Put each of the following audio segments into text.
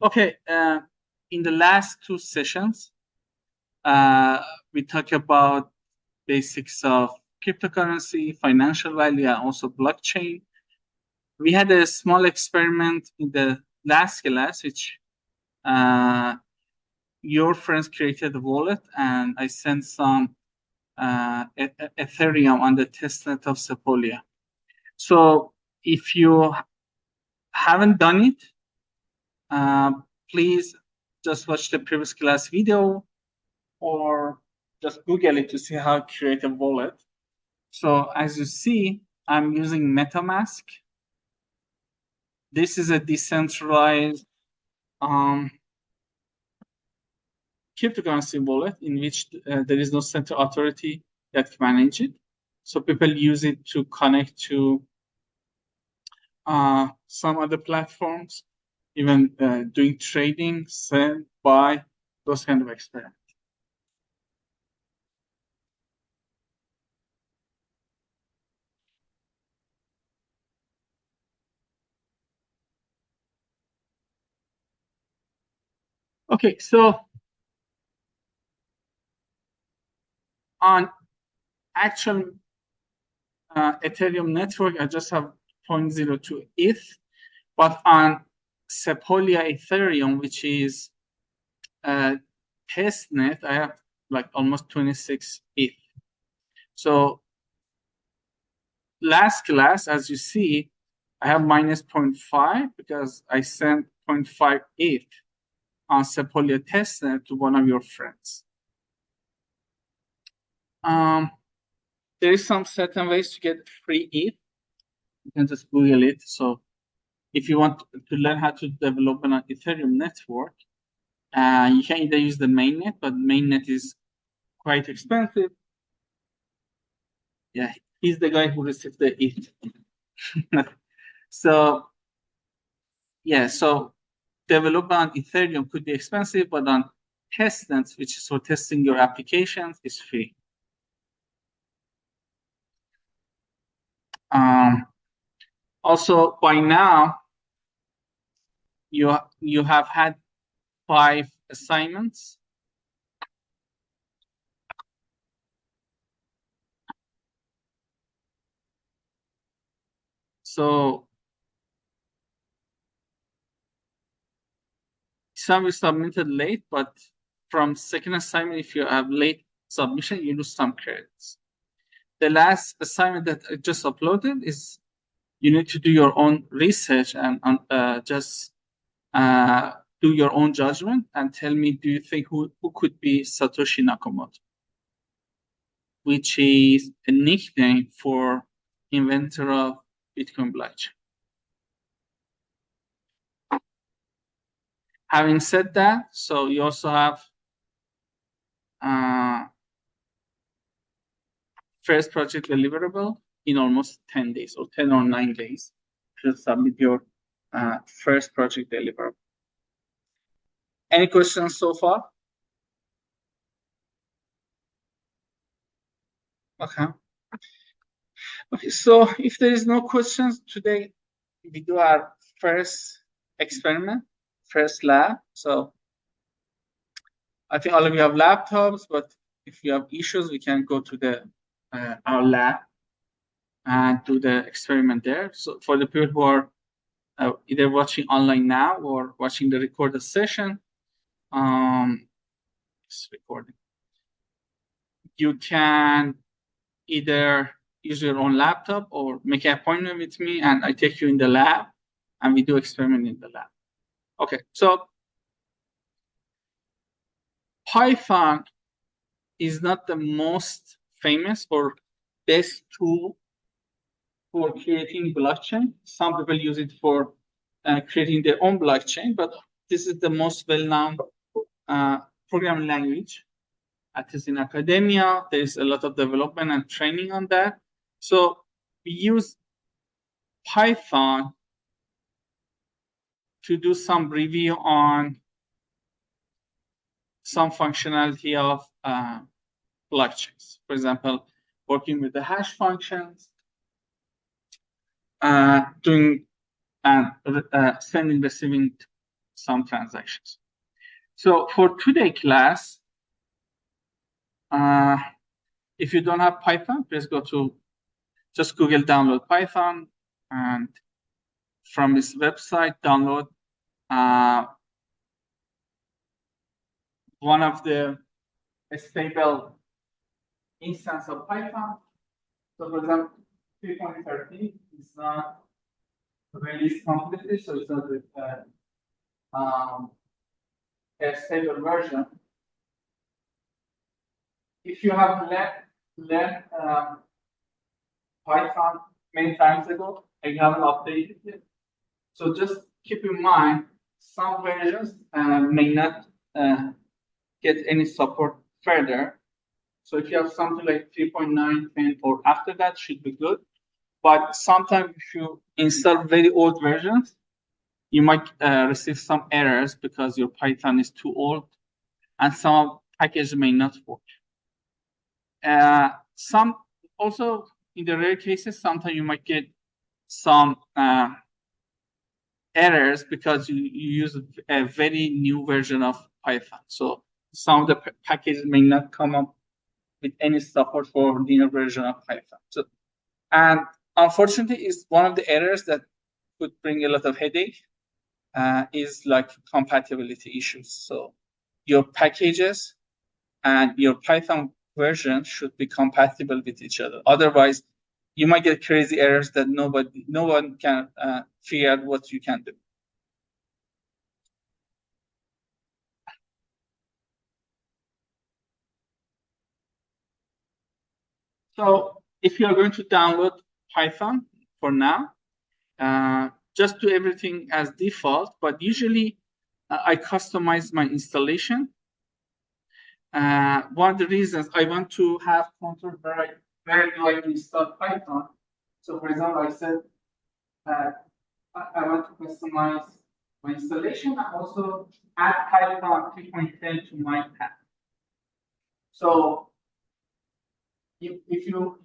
Okay, in the last two sessions, we talked about basics of cryptocurrency, financial value, and also blockchain. We had a small experiment in the last class, which your friends created a wallet, and I sent some Ethereum on the testnet of Sepolia. So if you haven't done it, please just watch the previous class video or just Google it to see how to create a wallet. So as you see, I'm using MetaMask. This is a decentralized cryptocurrency wallet in which there is no central authority that manages it. So people use it to connect to some other platforms, even doing trading, sell, buy, those kind of experiments. Okay, so on actual Ethereum network, I just have 0.02 ETH, but on Sepolia Ethereum, which is testnet, I have like almost 26 ETH. So last class, as you see, I have minus 0.5 because I sent 0.5 ETH on Sepolia testnet to one of your friends. There is some certain ways to get free ETH. You can just Google it. So if you want to learn how to develop an Ethereum network, you can either use the mainnet, but mainnet is quite expensive. Yeah, he's the guy who received the ETH. So yeah, so development on Ethereum could be expensive, but on testnets, which is for testing your applications, is free. Also, by now, you have had 5 assignments. So some is submitted late, but from second assignment, if you have late submission, you lose some credits. The last assignment that I just uploaded is you need to do your own research and just do your own judgment and tell me, do you think who could be Satoshi Nakamoto, which is a nickname for inventor of Bitcoin blockchain. Having said that, so you also have first project deliverable in almost 10 days or 10 or 9 days to submit your first project deliverable. Any questions so far? Okay. Okay, so if there is no questions today, we do our first experiment, first lab. So I think all of you have laptops, but if you have issues, we can go to the our lab and do the experiment there. So for the people who are either watching online now or watching the recorded session, it's recording. You can either use your own laptop or make an appointment with me, and I take you in the lab, and we do experiment in the lab. Okay, so Python is not the most famous or best tool for creating blockchain. Some people use it for creating their own blockchain, but this is the most well-known programming language. At least in academia, there is a lot of development and training on that. So we use Python to do some review on some functionality of blockchains. For example, working with the hash functions, doing and sending, receiving some transactions. So for today class, if you don't have Python, please go to just Google download Python, and from this website, download one of the stable instance of Python. So for example, 3.13 is not released completely, so it's not a stable version. If you have learned Python many times ago and you haven't updated it, so just keep in mind some versions may not get any support further. So if you have something like 3.9, 10, or after that, should be good. But sometimes if you install very old versions, you might receive some errors because your Python is too old, and some packages may not work. Some also, in the rare cases, sometimes you might get some errors because you use a very new version of Python. So some of the packages may not come up with any support for newer version of Python. So, and unfortunately, is one of the errors that could bring a lot of headache is like compatibility issues. So your packages and your Python version should be compatible with each other. Otherwise, you might get crazy errors that no one can figure out what you can do. So if you are going to download Python for now, just do everything as default, but usually I customize my installation. One of the reasons I want to have control where do I install Python. So for example, I said I want to customize my installation and also add Python 3.10 to my path. So if you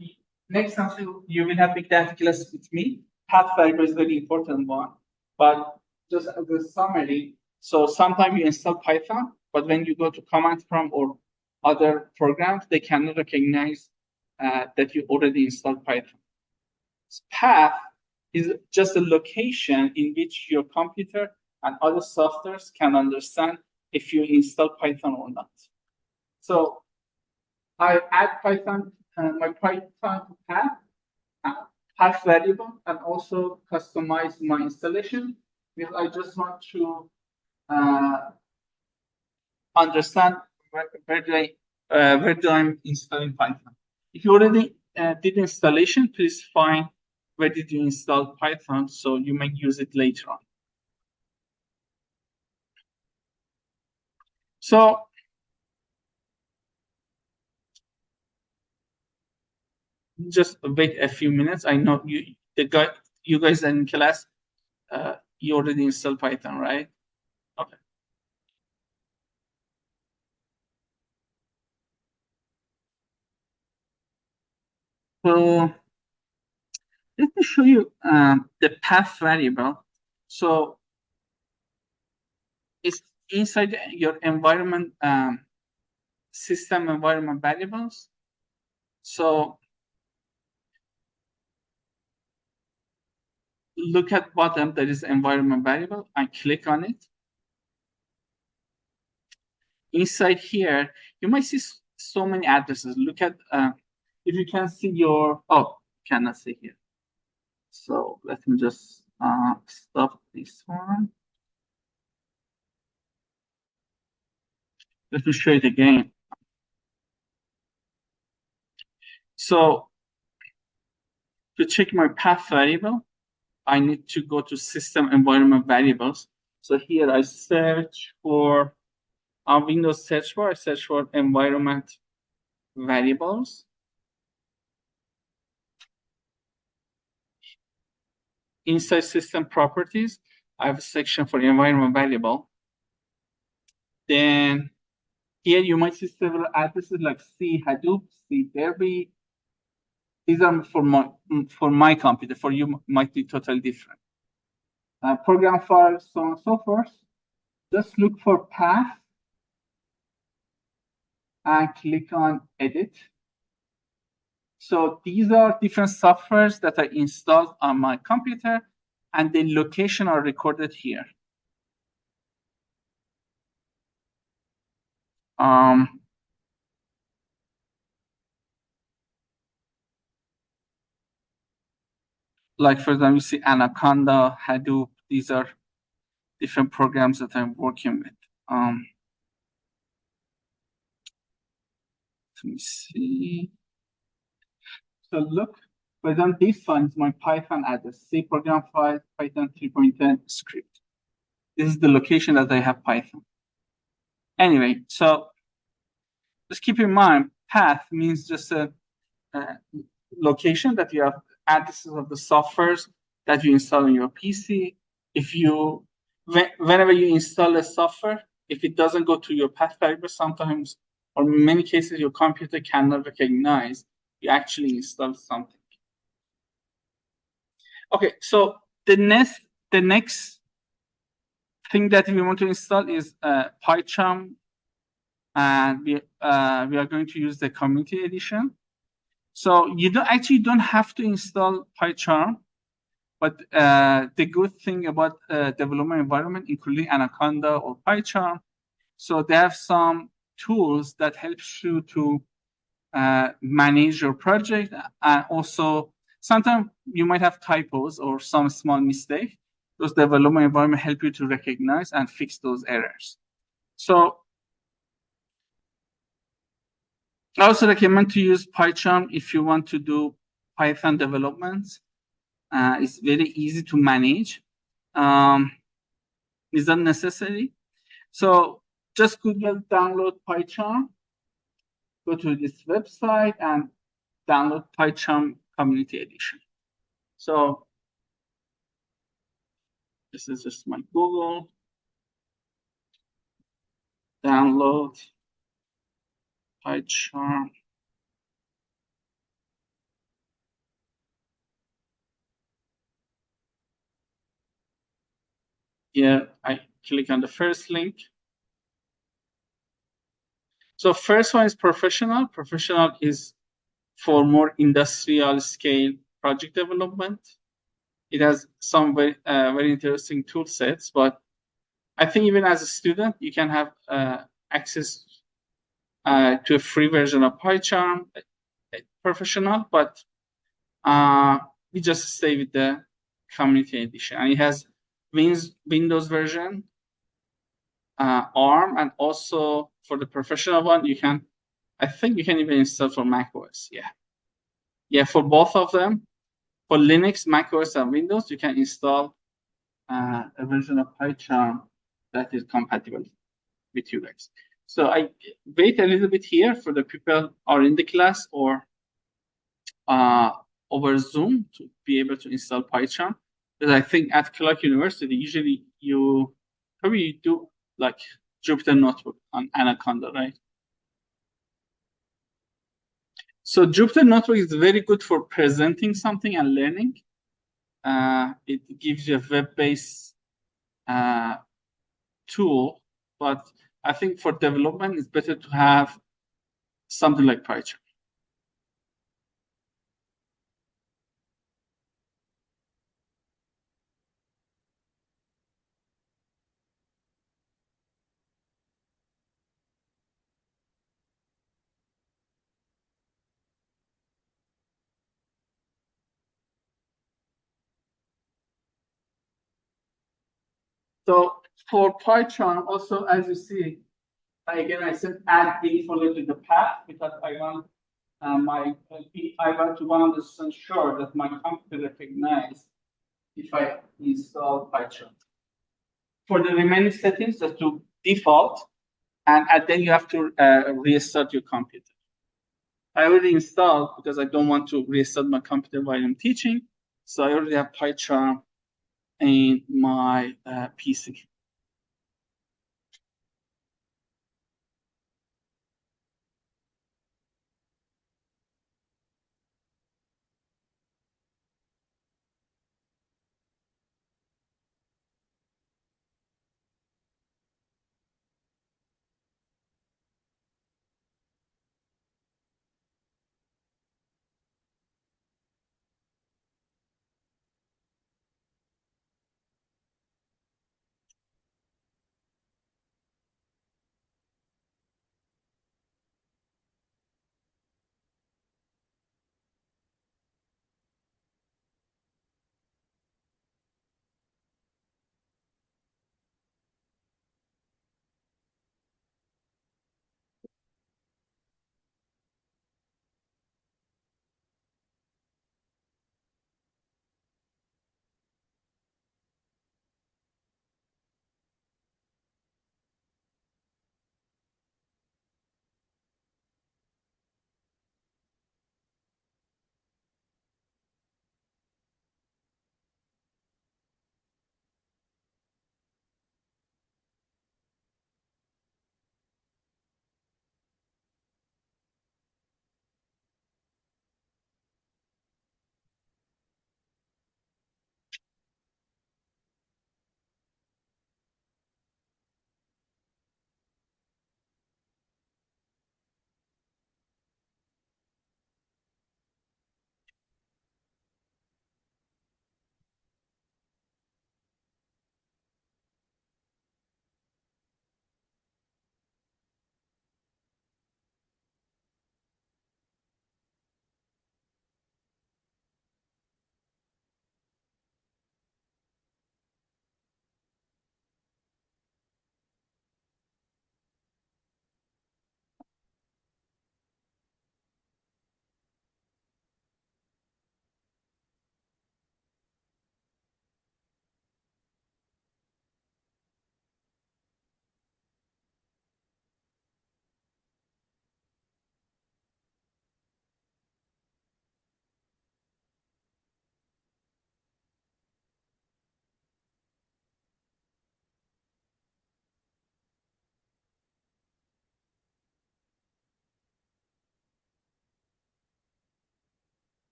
next time you will have big data class with me, path variable is very important one. But just as a summary, so sometimes you install Python, but when you go to command prompt or other programs, they cannot recognize that you already installed Python. Path is just a location in which your computer and other softwares can understand if you install Python or not. So I add Python, my Python path variable, and also customize my installation because I just want to understand where do I installing Python. If you already did installation, please find where did you install Python so you may use it later on. So just wait a few minutes. I know you guys in class, you already installed Python, right? Okay. So let me show you the path variable. So it's inside your environment, system environment variables. So look at bottom, there is environment variable. I click on it. Inside here, you might see so many addresses. Look at, if you can see your, oh, cannot see here. So let me just stop this one. Let me show it again. So to check my path variable, I need to go to system environment variables. So here I search for Windows search bar, I search for environment variables. Inside system properties, I have a section for environment variable. Then here you might see several addresses like C Hadoop, C Derby. These are for my computer. For you, might be totally different. Program files, so on and so forth. Just look for path and click on edit. So these are different softwares that I installed on my computer, and the location are recorded here. Like for example, you see Anaconda, Hadoop. These are different programs that I'm working with. Let me see. So look, for example, this one is my Python address, C program file, Python 3.10 script. This is the location that I have Python. Anyway, so just keep in mind, path means just a location that you have addresses of the softwares that you install on your PC. If you, whenever you install a software, if it doesn't go to your path variable, sometimes, or in many cases, your computer cannot recognize you actually installed something. Okay, so the next thing that we want to install is PyCharm, and we are going to use the community edition. So you don't have to install PyCharm, but the good thing about development environment, including Anaconda or PyCharm, so they have some tools that helps you to manage your project, and also sometimes you might have typos or some small mistake. Those development environment help you to recognize and fix those errors. So I also recommend to use PyCharm if you want to do Python development. It's very easy to manage. It's not necessary. So just Google download PyCharm, go to this website and download PyCharm Community Edition. So this is just my Google. Download PyCharm. Here I click on the first link. So first one is professional. Professional is for more industrial scale project development. It has some very interesting tool sets, but I think even as a student, you can have access to a free version of PyCharm professional, but we just stay with the community edition. And it has Windows version, ARM, and also for the professional one, I think you can even install for Mac OS. Yeah, for both of them, for Linux, Mac OS, and Windows, you can install a version of PyCharm that is compatible with you guys. So I wait a little bit here for the people are in the class or over Zoom to be able to install PyCharm. Because I think at Clark University, usually you probably do like Jupyter Notebook on Anaconda, right? So Jupyter Notebook is very good for presenting something and learning. It gives you a web-based tool, but I think for development, it's better to have something like PyCharm. So for PyCharm, also as you see, again I said add the folder to the path because I want I want to 100% sure that my computer recognizes if I install PyCharm. For the remaining settings, just to default, and then you have to restart your computer. I already installed because I don't want to restart my computer while I'm teaching. So I already have PyCharm in my PC.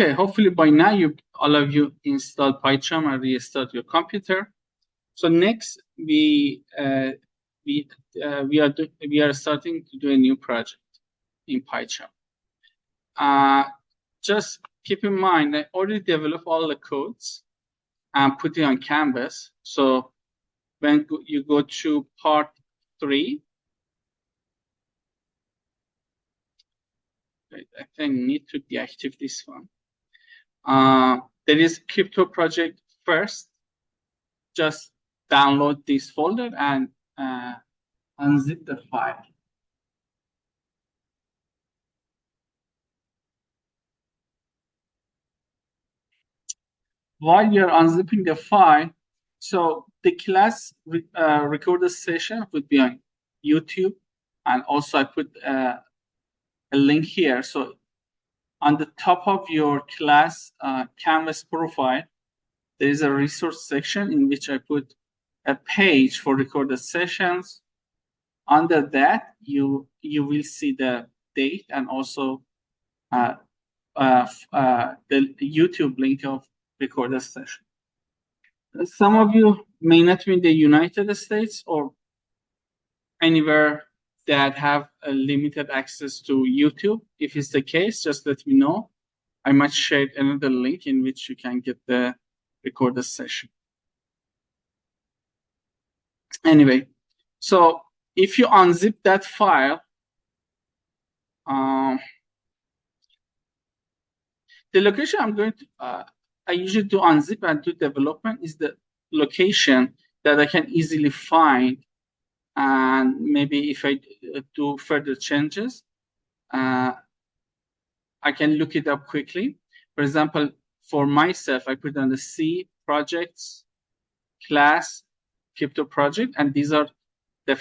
Okay, hopefully by now all of you installed PyCharm and restart your computer. So next we are starting to do a new project in PyCharm. Just keep in mind I already developed all the codes and put it on Canvas. So when you go to part 3, I think I need to deactivate this one. There is crypto project first. Just download this folder and unzip the file. While you're unzipping the file, so the class recorder session would be on YouTube, and also I put a link here. So on the top of your class Canvas profile, there is a resource section in which I put a page for recorded sessions. Under that, you will see the date and also the YouTube link of recorded session. Some of you may not be in the United States or anywhere that have a limited access to YouTube. If it's the case, just let me know. I might share another link in which you can get the recorded session. Anyway, so if you unzip that file, the location I'm going to, I usually do unzip and do development is the location that I can easily find. And maybe if I do further changes, I can look it up quickly. For example, for myself, I put on the C projects, class, crypto project, and these are the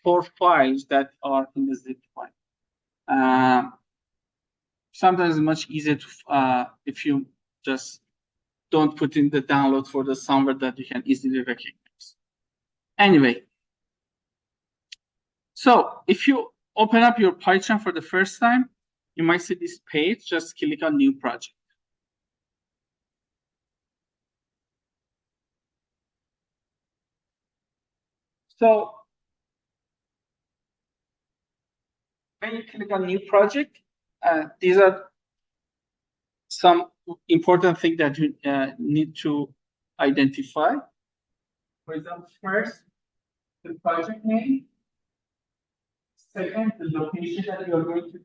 4 files that are in the zip file. Sometimes it's much easier to, if you just don't put in the download for the somewhere that you can easily recognize. Anyway, so if you open up your PyCharm for the first time, you might see this page. Just click on New Project. So when you click on New Project, these are some important things that you need to identify. For example, first, the project name. Second, the location that you're going to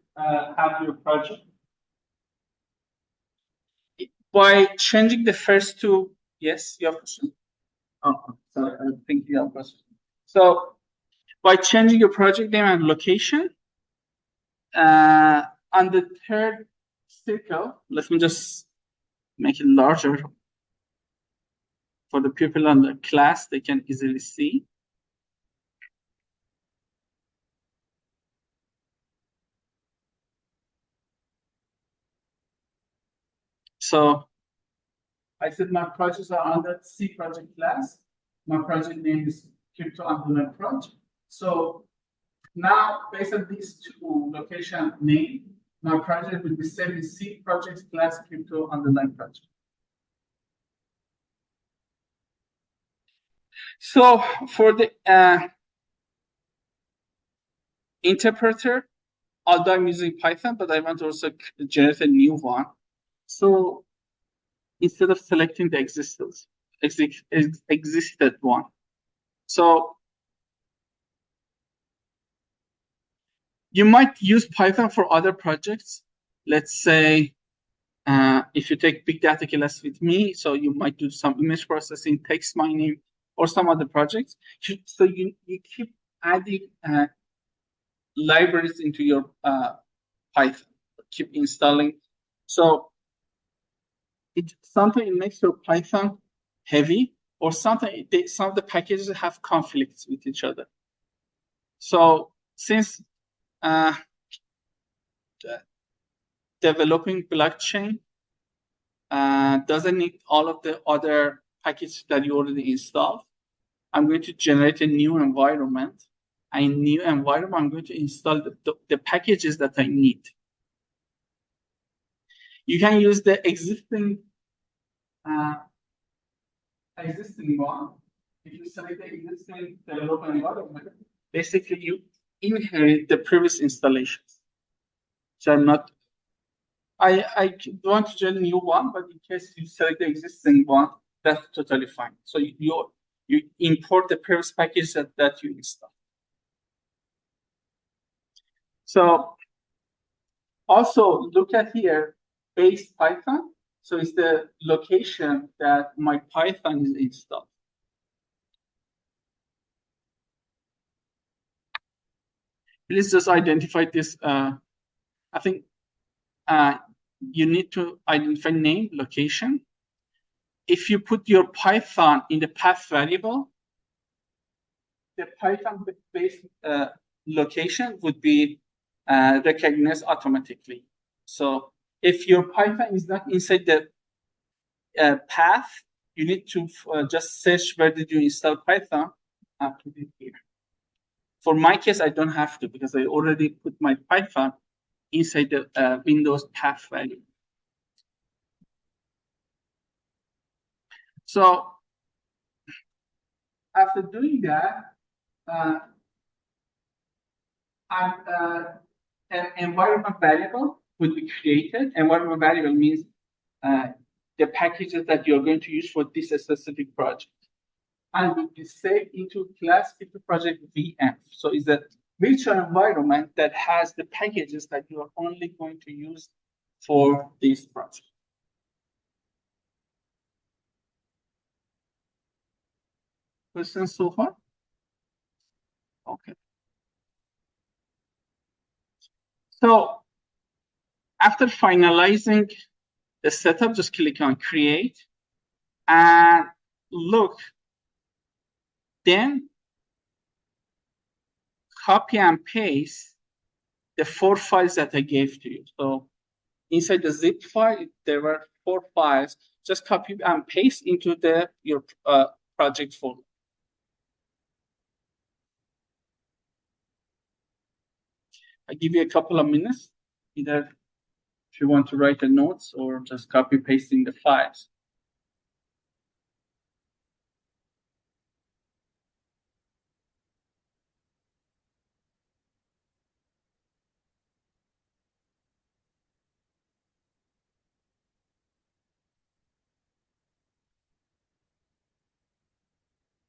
have your project. By changing the first two, yes, you have a question? Oh, sorry, I think you have a question. So by changing your project name and location, on the third circle, let me just make it larger for the people on the class, they can easily see. So I said my projects are under C project class. My project name is crypto underline project. So now, based on these two location name, my project will be saved in C project class crypto underline project. So for the interpreter, although I'm using Python, but I want to also generate a new one. So instead of selecting the existed one, so you might use Python for other projects. Let's say if you take big data class with me, so you might do some image processing, text mining, or some other projects. So you keep adding libraries into your Python, keep installing. So sometimes it makes your Python heavy, or sometimes some of the packages have conflicts with each other. So since developing blockchain doesn't need all of the other packages that you already installed, I'm going to generate a new environment. And in new environment, I'm going to install the packages that I need. You can use the existing one. If you select the existing development environment, basically you inherit the previous installations. So I want to join a new one, but in case you select the existing one, that's totally fine. So you import the previous package that you install. So also look at here, base Python. So it's the location that my Python is installed. Please just identify this. I think you need to identify name, location. If you put your Python in the path variable, the Python-based location would be recognized automatically. So if your Python is not inside the path, you need to just search where did you install Python and put it here. For my case, I don't have to because I already put my Python inside the Windows path value. So after doing that, an environment variable would be created. Environment variable means the packages that you're going to use for this specific project. And will be saved into class into project VM. So it's a virtual environment that has the packages that you are only going to use for this project. Questions so far? Okay. So after finalizing the setup, just click on create and look. Then copy and paste the 4 files that I gave to you. So inside the zip file, there were 4 files. Just copy and paste into your project folder. I give you a couple of minutes, either if you want to write the notes or just copy pasting the files.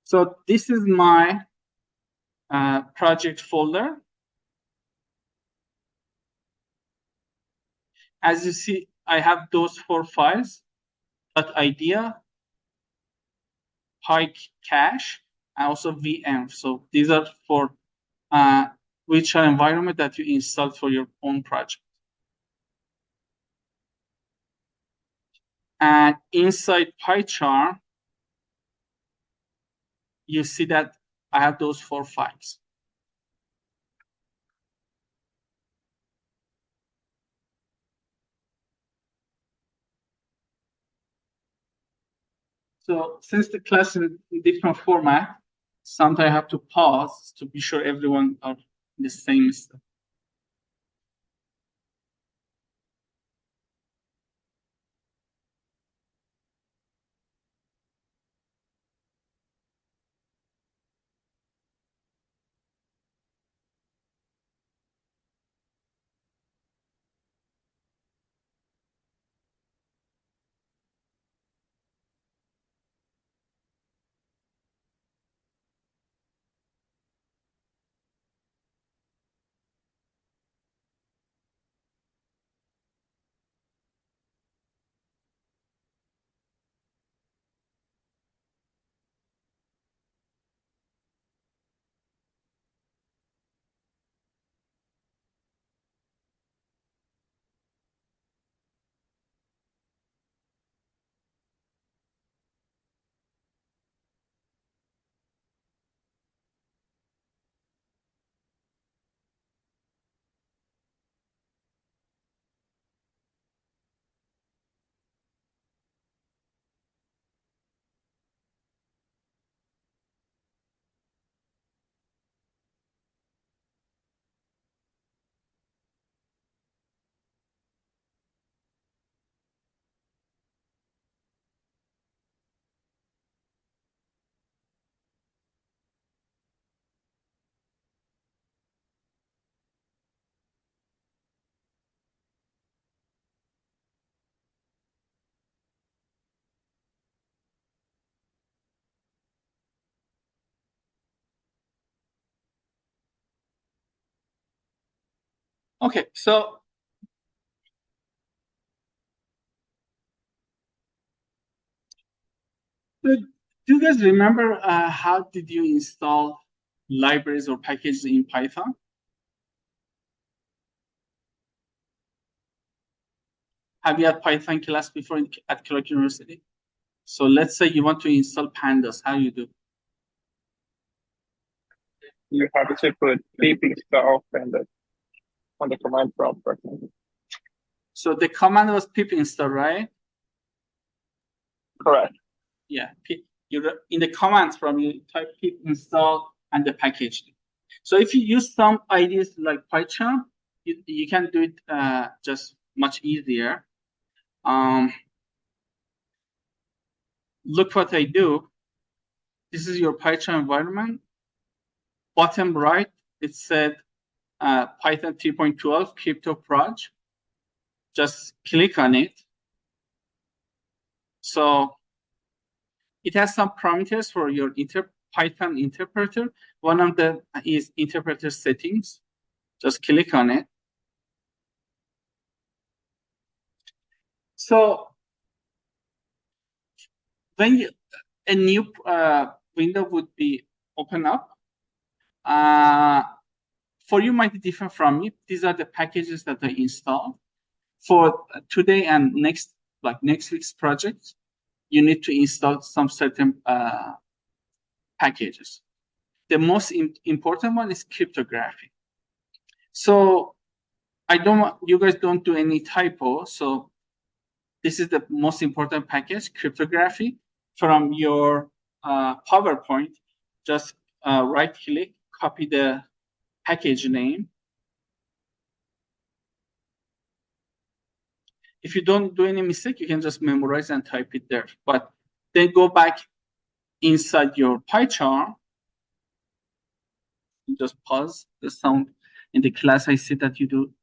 So this is my project folder. As you see, I have those 4 files, .idea, PyCache, and also VM. So these are for virtual environment that you install for your own project. And inside PyCharm, you see that I have those 4 files. So since the class is in different format, sometimes I have to pause to be sure everyone are in the same step. Okay, so do you guys remember how did you install libraries or packages in Python? Have you had Python class before at Clark University? So let's say you want to install pandas. How you do? You have to put pip install and on the command prompt, for example. So the command was pip install, right? Correct. Yeah, you in the commands from you type pip install and the package. So if you use some IDEs like PyCharm, you can do it just much easier. Look what I do. This is your PyCharm environment. Bottom right, it said Python 3.12 crypto proj. Just click on it. So it has some parameters for your Python interpreter. One of them is interpreter settings. Just click on it. So when a new window would be open up, for you might be different from me. These are the packages that I installed. For today and next week's project, you need to install some certain packages. The most important one is cryptography. So I don't want you guys don't do any typo. So this is the most important package, cryptography. From your PowerPoint, just right click, copy the package name. If you don't do any mistake, you can just memorize and type it there. But then go back inside your PyCharm. Just pause the sound in the class. I see that you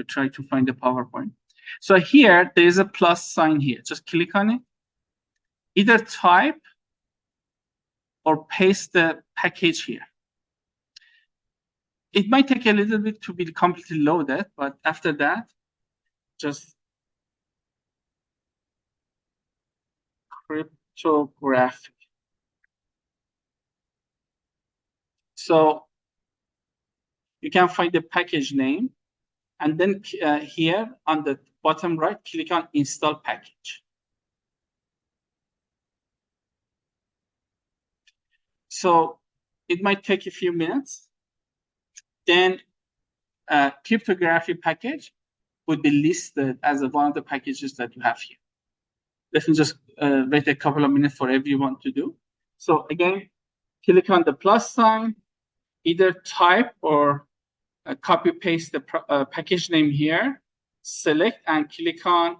try to find the PowerPoint. So here, there is a plus sign here. Just click on it. Either type or paste the package here. It might take a little bit to be completely loaded, but after that, just cryptography. So you can find the package name, and then here on the bottom right, click on install package. So it might take a few minutes. Then cryptography package would be listed as one of the packages that you have here. Let me just wait a couple of minutes for everyone to do. So again, click on the plus sign, either type or copy paste the package name here, select and click on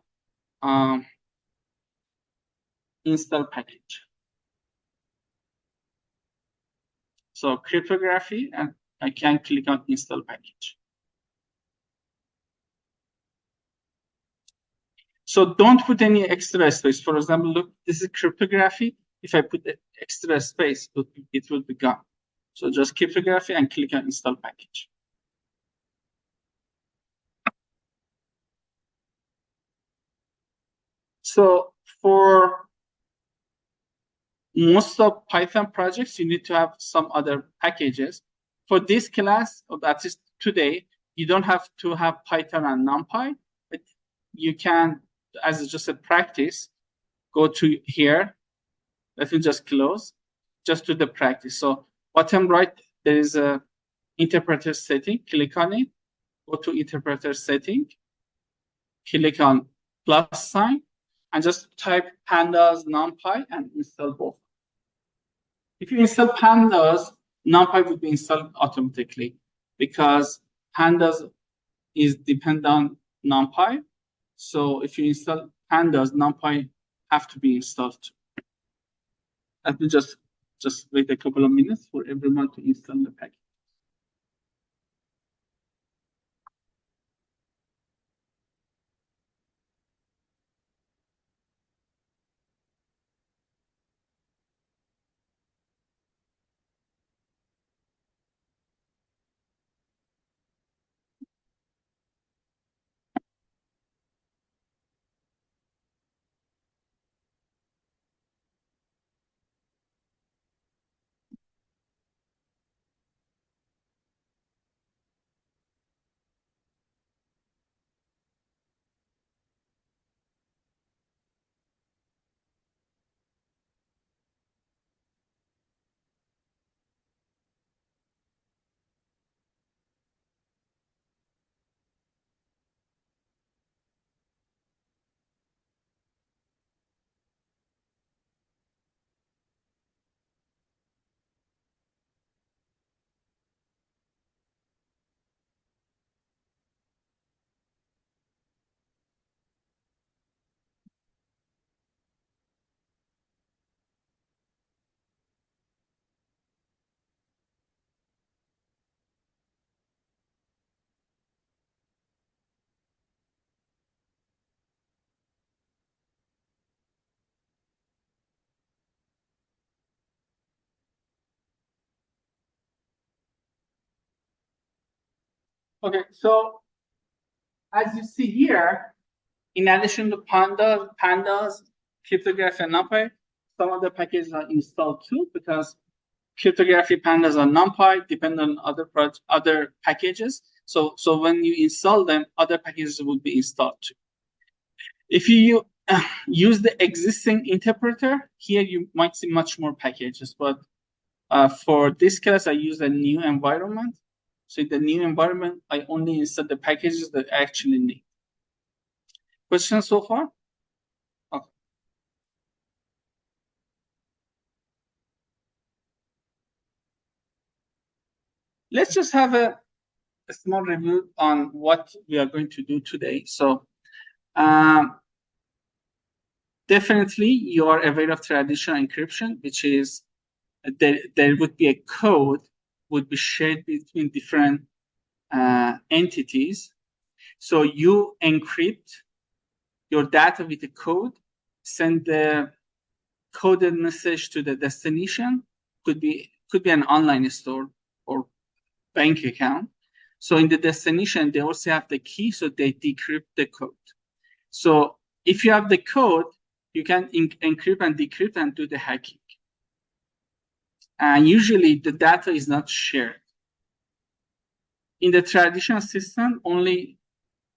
install package. So cryptography, and I can click on install package. So don't put any extra space. For example, look, this is cryptography. If I put extra space, it will be gone. So just cryptography and click on install package. So for most of Python projects, you need to have some other packages. For this class, or at least today, you don't have to have Python and NumPy, but you can, as just a practice, go to here. Let me just close, just do the practice. So bottom right, there is a interpreter setting. Click on it, go to interpreter setting, click on plus sign, and just type pandas NumPy and install both. If you install pandas, NumPy will be installed automatically because pandas is dependent on NumPy. So if you install pandas, NumPy have to be installed too. Let me just wait a couple of minutes for everyone to install the package. Okay, so as you see here, in addition to pandas, cryptography, and NumPy, some of the packages are installed too because cryptography, pandas, and NumPy depend on other packages. So when you install them, other packages will be installed too. If you use the existing interpreter, here you might see much more packages, but for this class, I use a new environment. So in the new environment, I only install the packages that I actually need. Questions so far? Okay. Let's just have a small review on what we are going to do today. So definitely you are aware of traditional encryption, which is there would be a code would be shared between different entities. So you encrypt your data with the code, send the coded message to the destination. Could be an online store or bank account. So in the destination, they also have the key, so they decrypt the code. So if you have the code, you can encrypt and decrypt and do the hacking. And usually the data is not shared. In the traditional system, only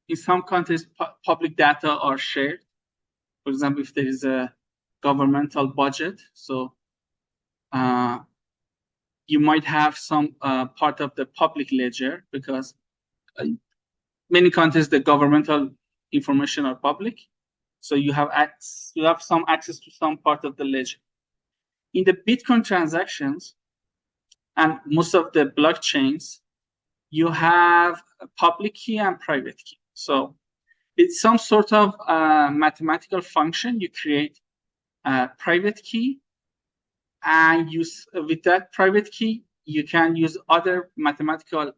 in some countries, public data are shared. For example, if there is a governmental budget, so you might have some part of the public ledger because many countries the governmental information are public, so you have some access to some part of the ledger. In the Bitcoin transactions and most of the blockchains, you have a public key and private key. So with some sort of mathematical function, you create a private key, and with that private key, you can use other mathematical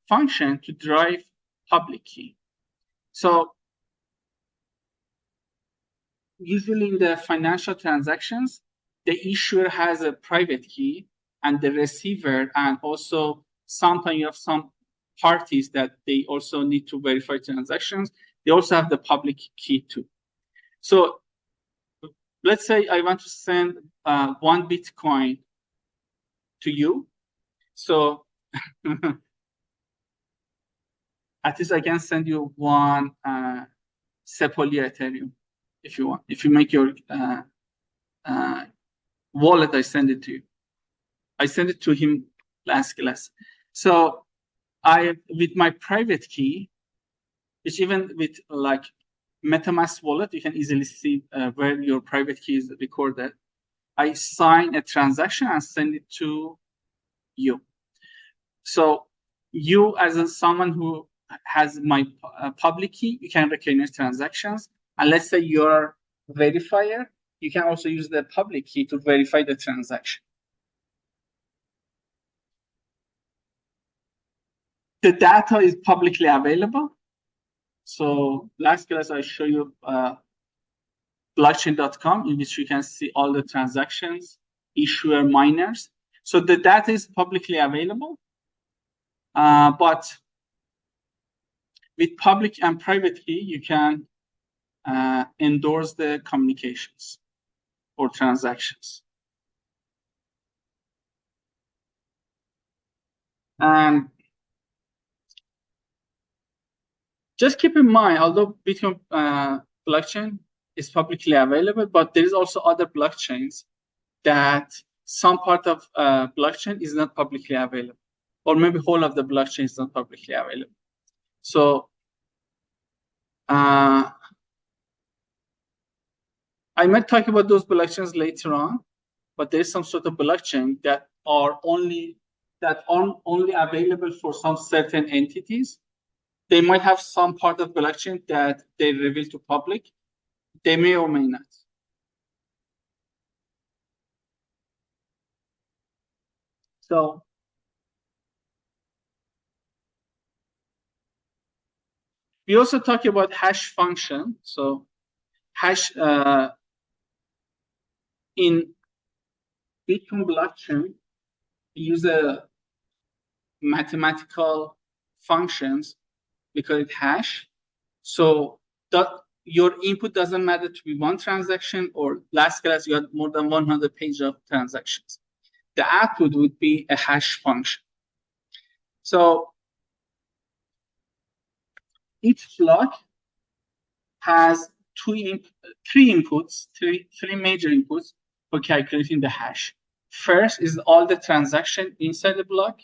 function to drive public key. So usually in the financial transactions, the issuer has a private key and the receiver, and also sometimes you have some parties that they also need to verify transactions. They also have the public key too. So let's say I want to send 1 Bitcoin to you. So at least I can send you 1 Sepolia Ethereum if you want. If you make your wallet, I send it to you. I sent it to him last class. So with my private key, which even with like MetaMask wallet, you can easily see where your private key is recorded. I sign a transaction and send it to you. So you, as someone who has my public key, you can recognize transactions. And let's say you're a verifier, you can also use the public key to verify the transaction. The data is publicly available. So last class I show you blockchain.com, in which you can see all the transactions, issuer, miners. So the data is publicly available, but with public and private key, you can endorse the communications or transactions. And just keep in mind, although Bitcoin blockchain is publicly available, but there is also other blockchains that some part of blockchain is not publicly available, or maybe whole of the blockchain is not publicly available. So I might talk about those blockchains later on, but there is some sort of blockchain that are only available for some certain entities. They might have some part of blockchain that they reveal to public. They may or may not. So we also talk about hash function. So hash in Bitcoin blockchain, we use a mathematical functions, we call it hash. So your input doesn't matter to be one transaction, or last class you had more than 100 pages of transactions. The output would be a hash function. So each block has three major inputs for calculating the hash. First is all the transaction inside the block.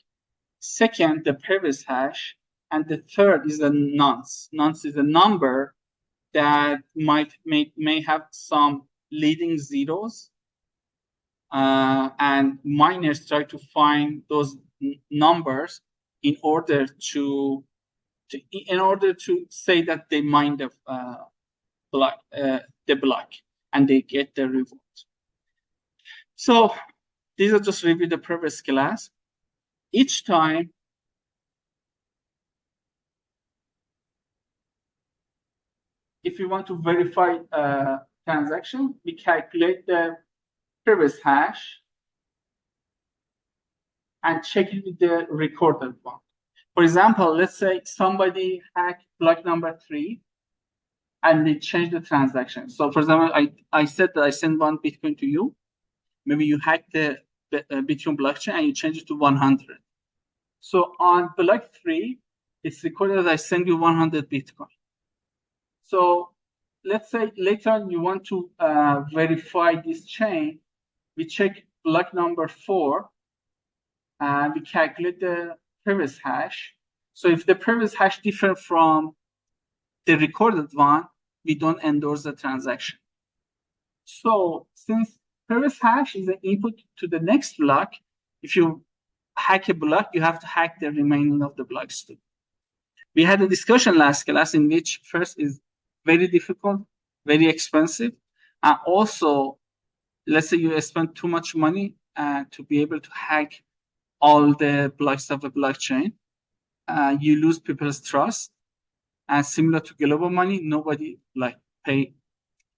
Second, the previous hash. And the third is the nonce. Nonce is a number that may have some leading zeros. And miners try to find those numbers in order to say that they mine the block, and they get the reward. So these are just review the previous class. Each time if you want to verify a transaction, we calculate the previous hash and check it with the recorded one. For example, let's say somebody hacked block number 3 and they changed the transaction. So for example, I said that I send 1 Bitcoin to you. Maybe you hack the Bitcoin blockchain and you change it to 100. So on block 3, it's recorded that I send you 100 Bitcoin. So let's say later on you want to verify this chain. We check block number 4 and we calculate the previous hash. So if the previous hash different from the recorded one, we don't endorse the transaction. So since previous hash is an input to the next block, if you hack a block, you have to hack the remaining of the blocks too. We had a discussion last class in which first is very difficult, very expensive, and also, let's say you spend too much money to be able to hack all the blocks of the blockchain, you lose people's trust. And similar to global money, nobody pay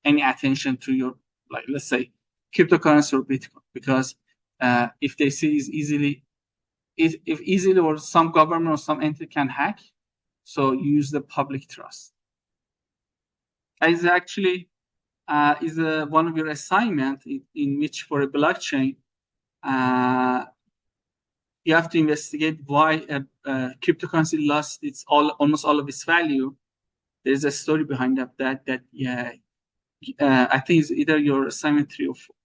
any attention to your, let's say, cryptocurrency or Bitcoin, because if they see if easily or some government or some entity can hack, so you use the public trust. Is actually one of your assignment in which for a blockchain, you have to investigate why a cryptocurrency lost almost all of its value. There's a story behind that I think it's either your assignment 3 or 4.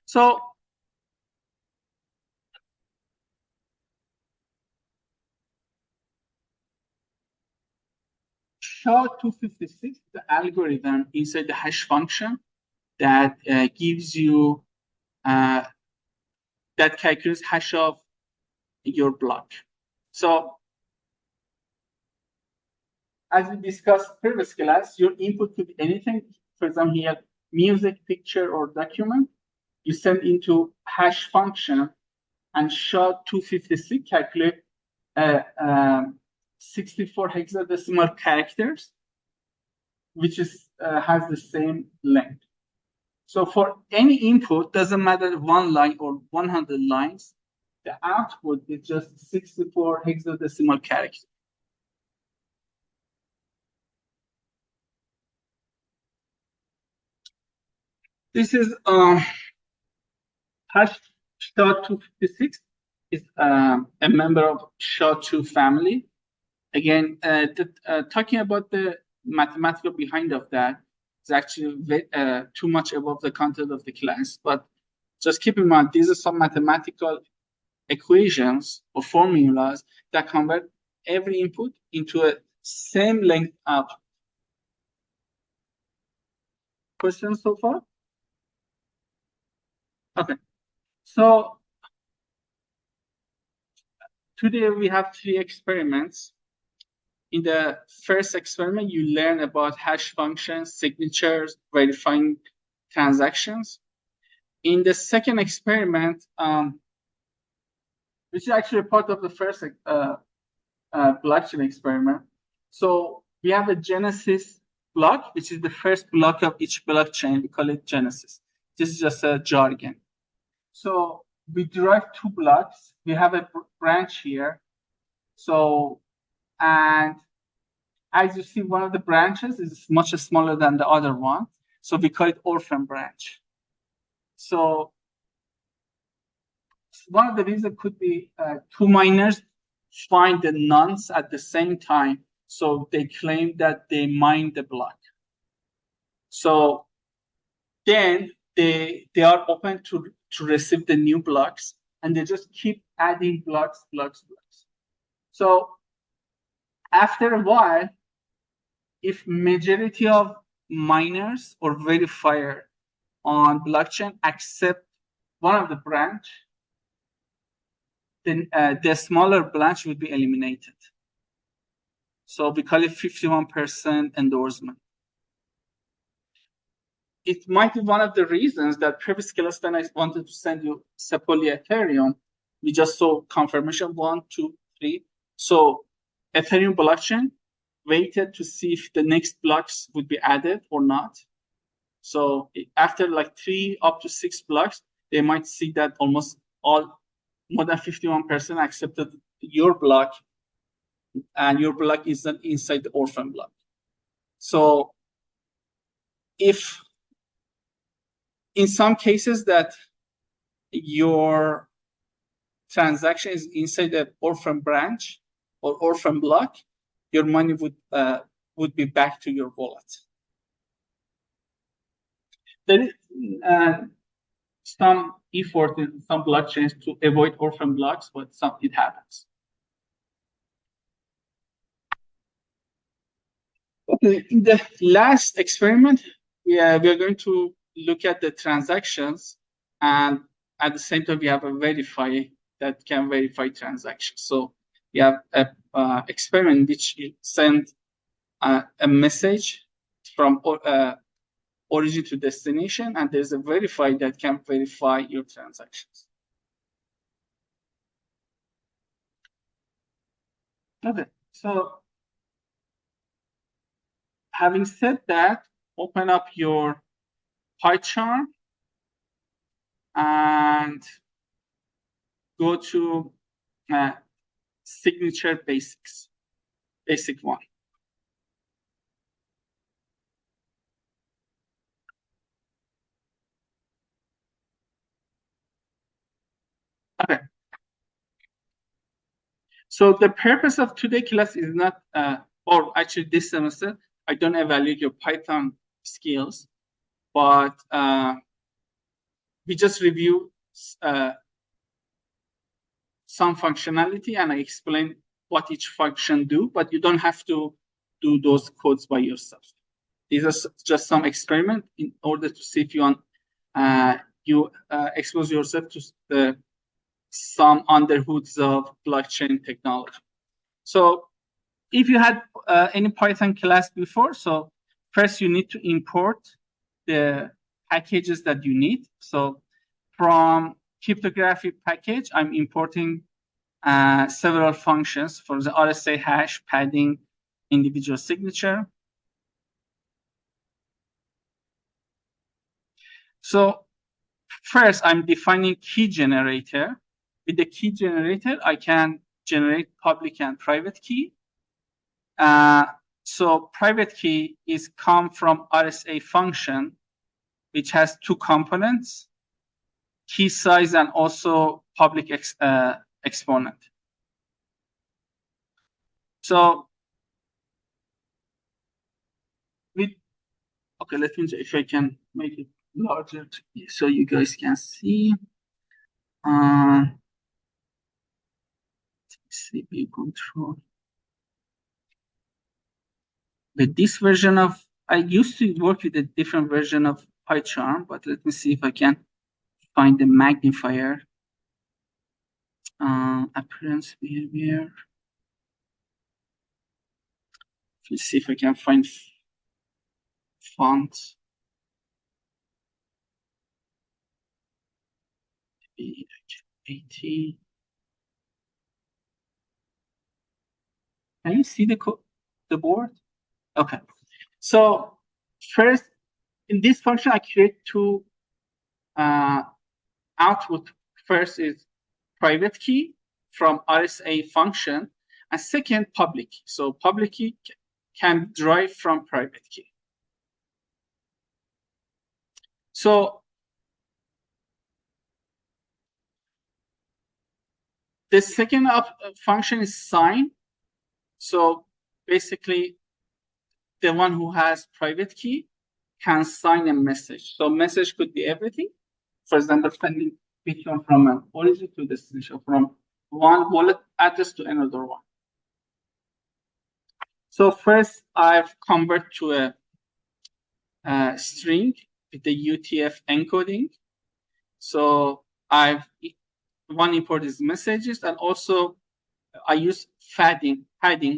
So SHA-256, the algorithm inside the hash function that gives you that calculates hash of your block. So as we discussed previous class, your input could be anything. For example, here, music, picture, or document. You send into hash function, and SHA-256 calculate 64 hexadecimal characters, which has the same length. So for any input, doesn't matter 1 line or 100 lines, the output is just 64 hexadecimal characters. This is hash SHA-256 is a member of SHA-2 family. Again, talking about the mathematical behind of that is actually too much above the content of the class. But just keep in mind, these are some mathematical equations or formulas that convert every input into a same length output. Questions so far? Okay. So today we have 3 experiments. In the first experiment, you learn about hash functions, signatures, verifying transactions. In the second experiment, which is actually part of the first blockchain experiment. So we have a genesis block, which is the first block of each blockchain. We call it genesis. This is just a jargon. So we derive two blocks. We have a branch here. So, and as you see, one of the branches is much smaller than the other one. So we call it orphan branch. So one of the reasons could be two miners find the nonce at the same time. So they claim that they mined the block. So then they are open to receive the new blocks, and they just keep adding blocks. So after a while, if majority of miners or verifier on blockchain accept one of the branch, then the smaller branch would be eliminated. So we call it 51% endorsement. It might be one of the reasons that previous class when I wanted to send you Sepoli Ethereum, we just saw confirmation 1, 2, 3. So Ethereum blockchain waited to see if the next blocks would be added or not. So after like 3 up to 6 blocks, they might see that almost all, more than 51% accepted your block, and your block is not inside the orphan block. So if in some cases that your transaction is inside the orphan branch or orphan block, your money would be back to your wallet. There is some effort in some blockchains to avoid orphan blocks, but it happens. Okay, in the last experiment, we are going to look at the transactions, and at the same time, we have a verifier that can verify transactions. So we have an experiment in which you send a message from origin to destination, and there's a verifier that can verify your transactions. Okay, so having said that, open up your PyCharm and go to signature basics, basic 1. Okay. So the purpose of today's class is not, or actually this semester, I don't evaluate your Python skills, but we just review some functionality, and I explain what each function do, but you don't have to do those codes by yourself. These are just some experiment in order to see if you expose yourself to some underhoods of blockchain technology. So if you had any Python class before, so first you need to import the packages that you need. So from cryptography package, I'm importing several functions for the RSA hash, padding, individual signature. So first, I'm defining key generator. With the key generator, I can generate public and private key. So private key is come from RSA function, which has 2 components, key size and also public exponent. So okay, let me see if I can make it larger so you guys can see. CPU control. With this version of, I used to work with a different version of PyCharm, but let me see if I can find the magnifier. Appearance, behavior. Let's see if I can find font. 80. Can you see the board? Okay. So first, in this function, I create 2 output first is private key from RSA function, and second public key. So public key can derive from private key. So the second function is sign. So basically, the one who has private key can sign a message. So message could be everything. For example, sending Bitcoin from an origin to destination, from one wallet address to another one. So first, I've converted to a string with the UTF encoding. So one import is messages, and also I use padding.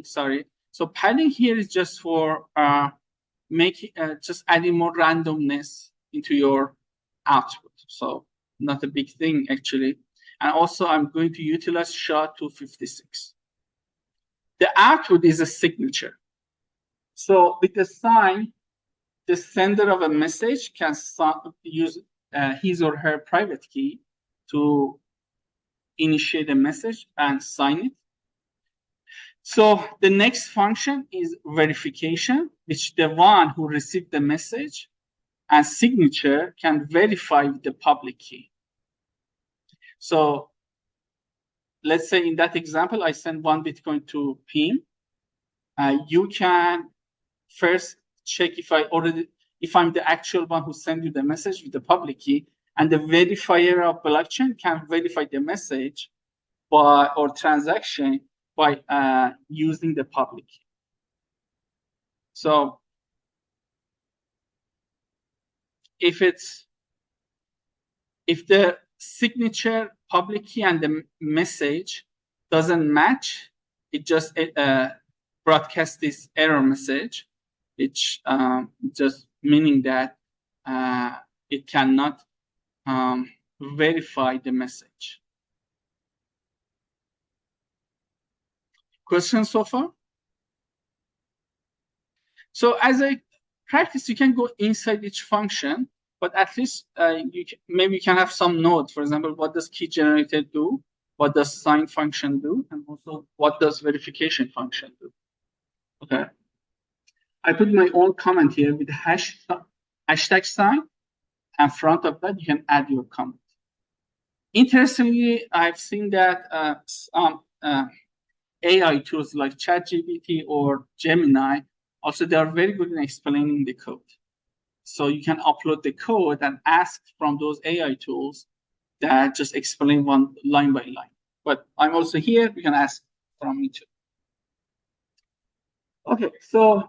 Sorry. So padding here is just for just adding more randomness into your output. So not a big thing actually. And also I'm going to utilize SHA-256. The output is a signature. So with the sign, the sender of a message can use his or her private key to initiate a message and sign it. So the next function is verification, which the one who received the message and signature can verify with the public key. So let's say in that example, I send 1 Bitcoin to Pim. You can first check if I'm the actual one who sent you the message with the public key, and the verifier of blockchain can verify the message or transaction by using the public key. So if the signature, public key, and the message doesn't match, it just broadcasts this error message, which just meaning that it cannot verify the message. Questions so far? So as a practice, you can go inside each function, but at least maybe you can have some notes. For example, what does key generator do? What does sign function do? And also, what does verification function do? Okay. I put my own comment here with hashtag sign, and front of that, you can add your comment. Interestingly, I've seen that some AI tools like ChatGPT or Gemini, also they are very good in explaining the code. So you can upload the code and ask from those AI tools that just explain one line by line. But I'm also here, you can ask from me too. Okay, so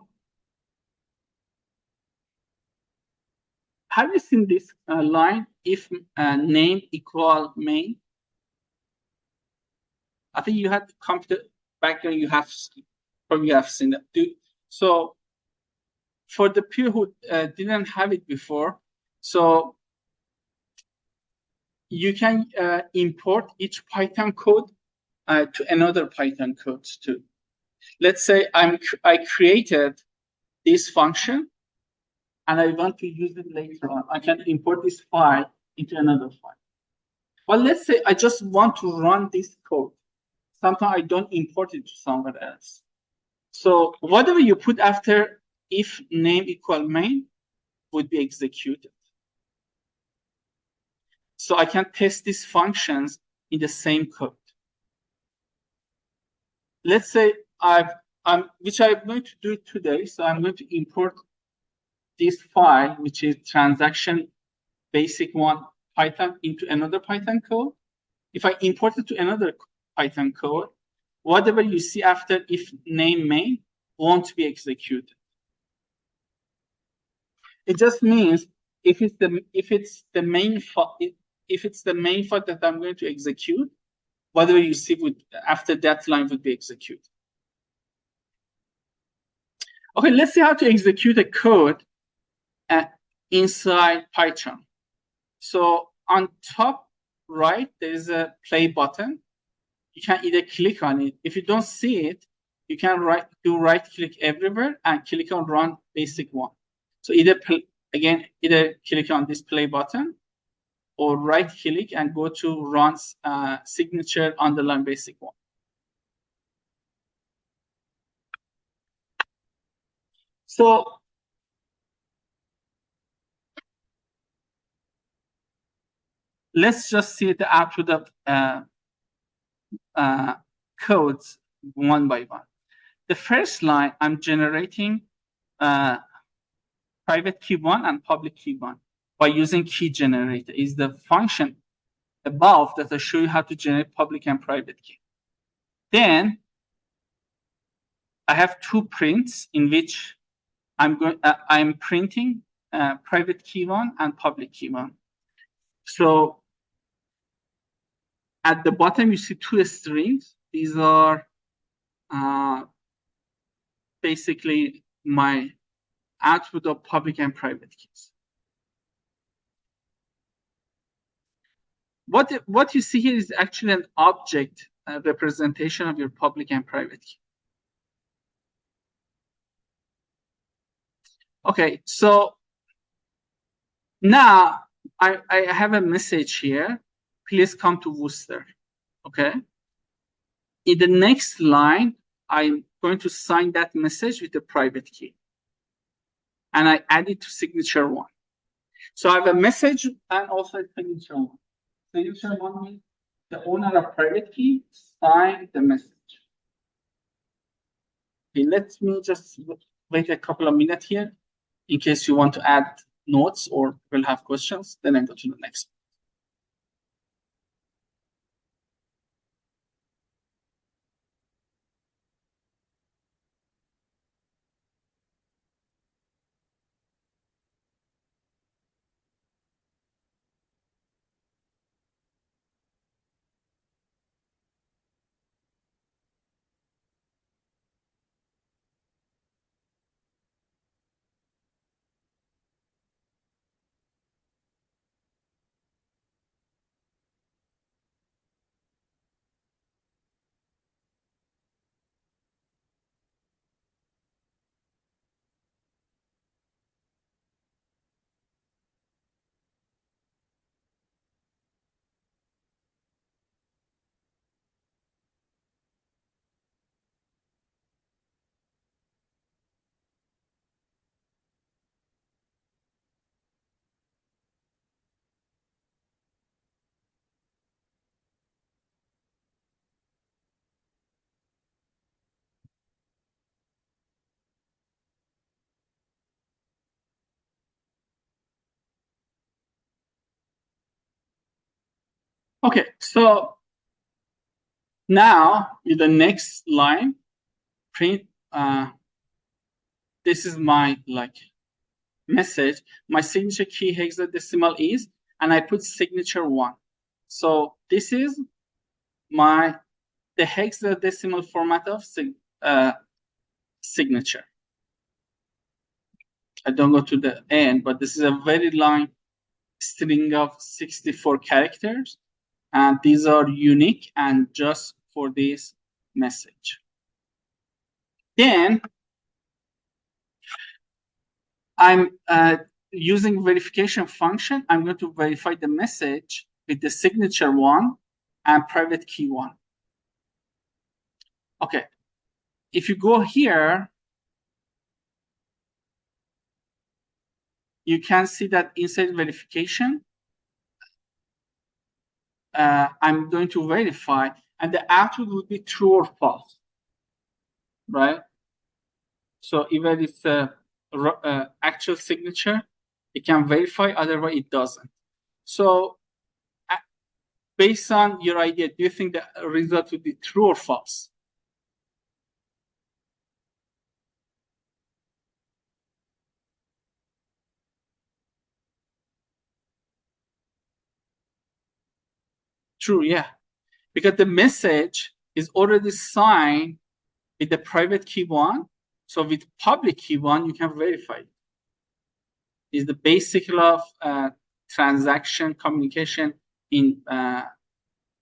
have you seen this line, if name equal main? I think you had computer background, probably have seen that. So for the people who didn't have it before, so you can import each Python code to another Python code too. Let's say I created this function and I want to use it later on. I can import this file into another file. But let's say I just want to run this code. Sometimes I don't import it to somewhere else. So whatever you put after if name equal main would be executed. So I can test these functions in the same code. Let's say which I'm going to do today. So I'm going to import this file, which is transaction basic one Python, into another Python code. If I import it to another Python code, whatever you see after if name main won't be executed. It just means if it's the main file that I'm going to execute, whatever you see after that line would be executed. Okay, let's see how to execute a code inside Python. So on top right, there is a play button. You can either click on it. If you don't see it, you can right click everywhere and click on run basic one. So either click on this play button, or right click and go to run signature underline basic one. So let's just see the output of codes one by one. The first line, I'm generating private key one and public key one by using key generator. Is the function above that I show you how to generate public and private key. Then I have two prints in which I'm printing private key one and public key one. So at the bottom you see two strings. These are basically my output of public and private keys. What you see here is actually an object representation of your public and private key. Okay, so now I have a message here. Please come to Worcester. Okay. In the next line, I'm going to sign that message with the private key. And I add it to signature one. So I have a message and also a signature one. Signature one means the owner of private key signed the message. Okay, let me just wait a couple of minutes here in case you want to add notes or will have questions. Then I go to the next. Okay, so now in the next line, print. This is my message. My signature key hexadecimal is, and I put signature one. So this is the hexadecimal format of signature. I don't go to the end, but this is a very long string of 64 characters. And these are unique and just for this message. Then I'm using verification function. I'm going to verify the message with the signature one and private key one. Okay. If you go here, you can see that inside verification, I'm going to verify, and the output would be true or false, right? So even if it's actual signature, it can verify, otherwise it doesn't. So based on your idea, do you think the result would be true or false? True, yeah. Because the message is already signed with the private key one. So with public key one, you can verify it. Is the basic law of transaction communication in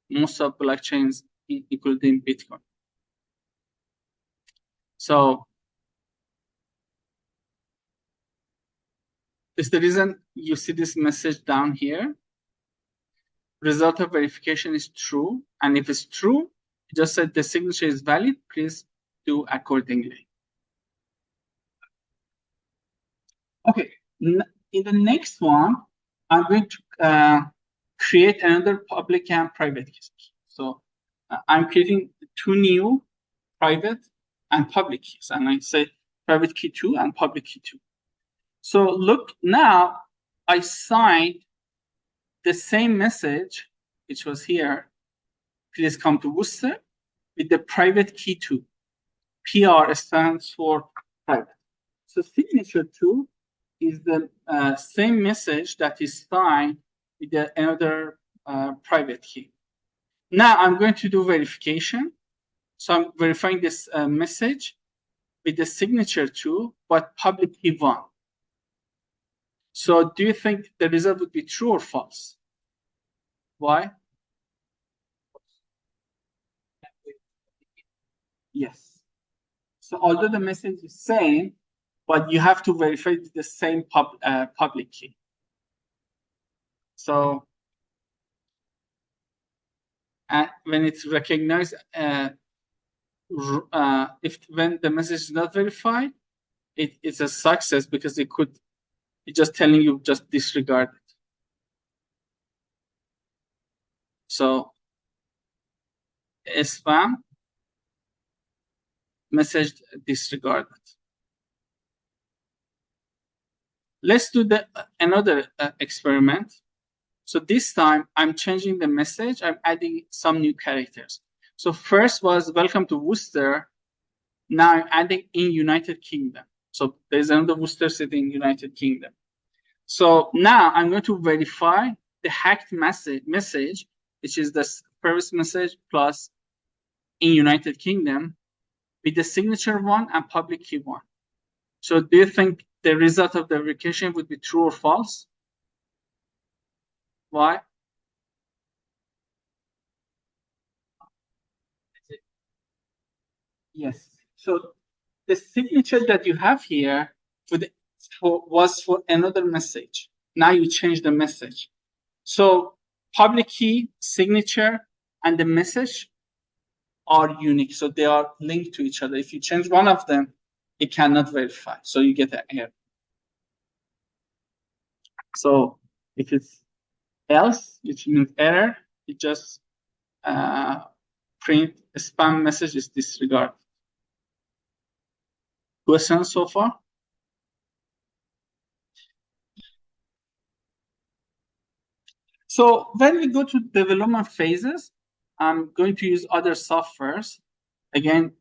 most of blockchains, including Bitcoin. So it's the reason you see this message down here. result of verification is true. And if it's true, just said the signature is valid, please do accordingly. Okay, in the next one, I'm going to create another public and private keys. So I'm creating two new private and public keys. And I say private key 2 and public key 2. So look, now I signed the same message, which was here, please come to Worcester, with the private key 2. PR stands for private. So signature 2 is the same message that is signed with another private key. Now I'm going to do verification. So I'm verifying this message with the signature 2, but public key 1. So do you think the result would be true or false? Why? Yes. So although the message is same, but you have to verify the same public key. So when it's recognized, when the message is not verified, it's a success because it's just telling you just disregard it. So spam message disregarded. Let's do another experiment. So this time I'm changing the message. I'm adding some new characters. So first was welcome to Worcester. Now I'm adding in United Kingdom. So there's another Worcester City in United Kingdom. So now I'm going to verify the hacked message, which is the previous message plus in United Kingdom with the signature 1 and public key 1. So do you think the result of the verification would be true or false? Why? Yes. So the signature that you have here was for another message. Now you change the message. So public key, signature, and the message are unique. So they are linked to each other. If you change one of them, it cannot verify. So you get an error. So if it's else, which means error, it just print a spam message is disregarded. Questions so far? So when we go to development phases, I'm going to use other softwares. Again,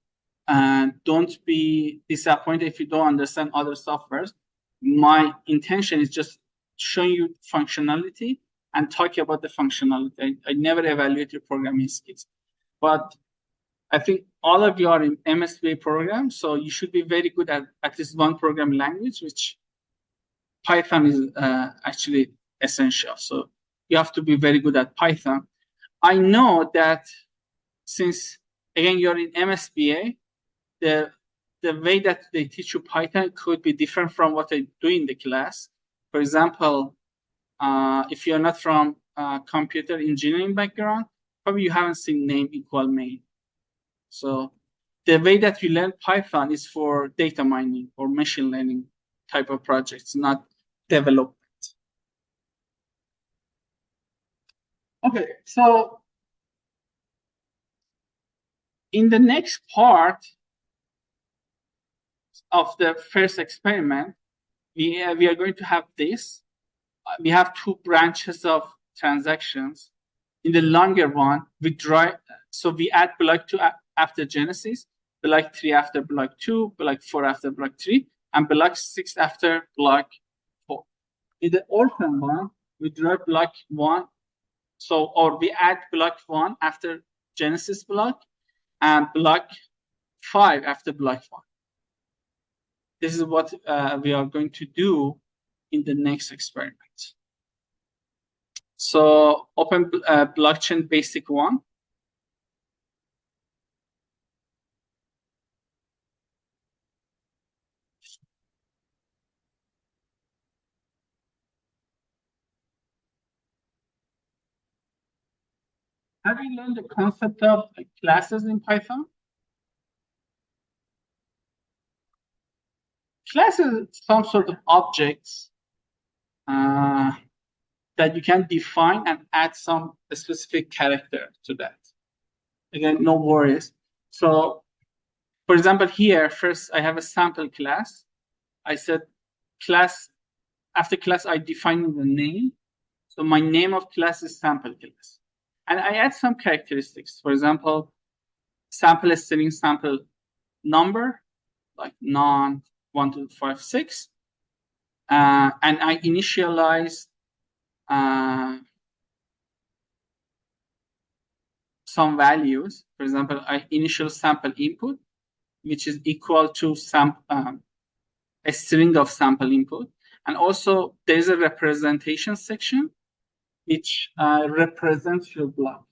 don't be disappointed if you don't understand other softwares. My intention is just showing you functionality and talk about the functionality. I never evaluate your programming skills. But I think all of you are in MSBA program, so you should be very good at least one programming language, which Python is actually essential. So you have to be very good at Python. I know that since, again, you're in MSBA, the way that they teach you Python could be different from what I do in the class. For example, if you're not from computer engineering background, probably you haven't seen name equal main. So the way that you learn Python is for data mining or machine learning type of projects, not development. Okay, so in the next part of the first experiment, we are going to have this. We have two branches of transactions. In the longer one, we add block 2 after Genesis, block 3 after block 2, block 4 after block 3, and block 6 after block 4. In the orphan one, we draw block 1, or we add block 1 after Genesis block, and block 5 after block 1. This is what we are going to do in the next experiment. So open blockchain basic 1. Have you learned the concept of classes in Python? Classes some sort of objects that you can define and add some specific character to that. Again, no worries. So, for example, here, first I have a sample class. I said class, after class, I define the name. So my name of class is sample class. And I add some characteristics. For example, sample string, sample number, like non 1, 2, 5, 6. And I initialize some values. For example, I initial sample input, which is equal to a string of sample input. And also there's a representation section which represents your block.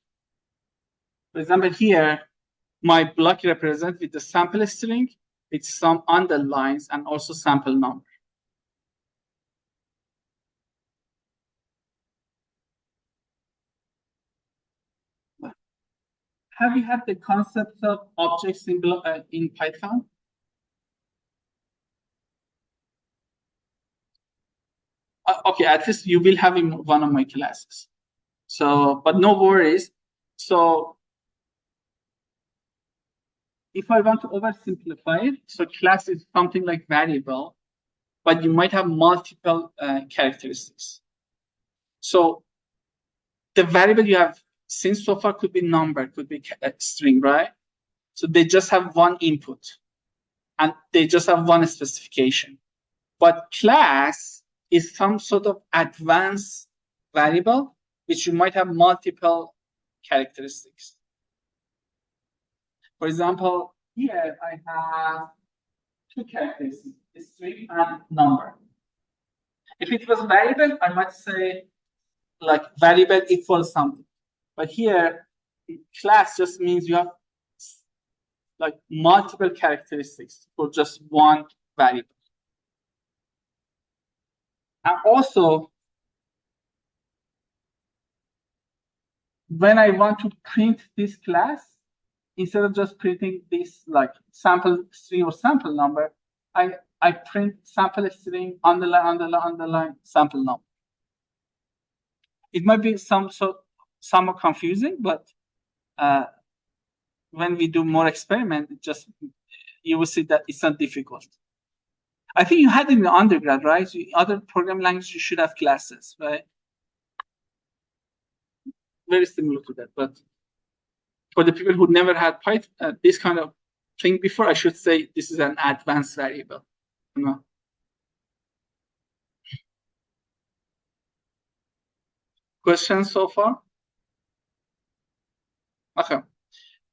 For example, here, my block represents with the sample string, with some underlines and also sample number. Have you had the concept of objects in Python? Okay, at least you will have in one of my classes. So, but no worries. So, if I want to oversimplify it, so class is something like variable, but you might have multiple characteristics. So, the variable you have seen so far could be number, could be a string, right? So they just have one input, and they just have one specification. But class is some sort of advanced variable, which you might have multiple characteristics. For example, here I have two characteristics, string and number. If it was variable, I might say like variable equals something. But here, class just means you have like multiple characteristics for just one variable. And also, when I want to print this class, instead of just printing this like sample string or sample number, I print sample string, underline, sample number. It might be somewhat confusing, but when we do more experiment, you will see that it's not difficult. I think you had it in the undergrad, right? Other programming languages, you should have classes, right? Very similar to that, but for the people who never had Python, this kind of thing before, I should say this is an advanced variable. You know? Questions so far? Okay.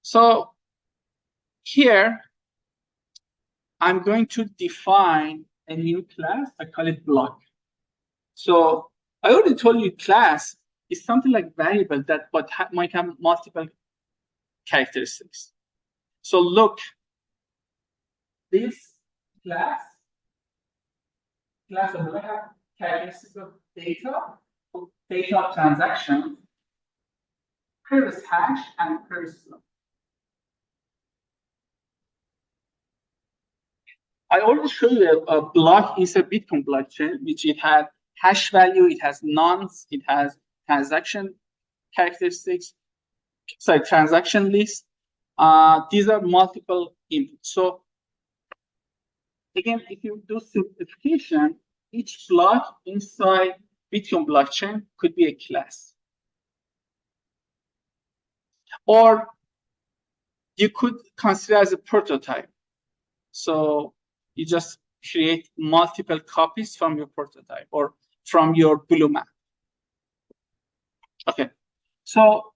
So here, I'm going to define a new class. I call it block. So I already told you class is something like variable that might have multiple characteristics. So look, this class will have characteristics of data of transaction, previous hash, and previous block. I already showed you a block is a Bitcoin blockchain, which it had hash value, it has nonce, it has transaction characteristics, sorry, transaction list. These are multiple inputs. So again, if you do simplification, each block inside Bitcoin blockchain could be a class. Or you could consider as a prototype. So you just create multiple copies from your prototype or from your blue map. Okay, so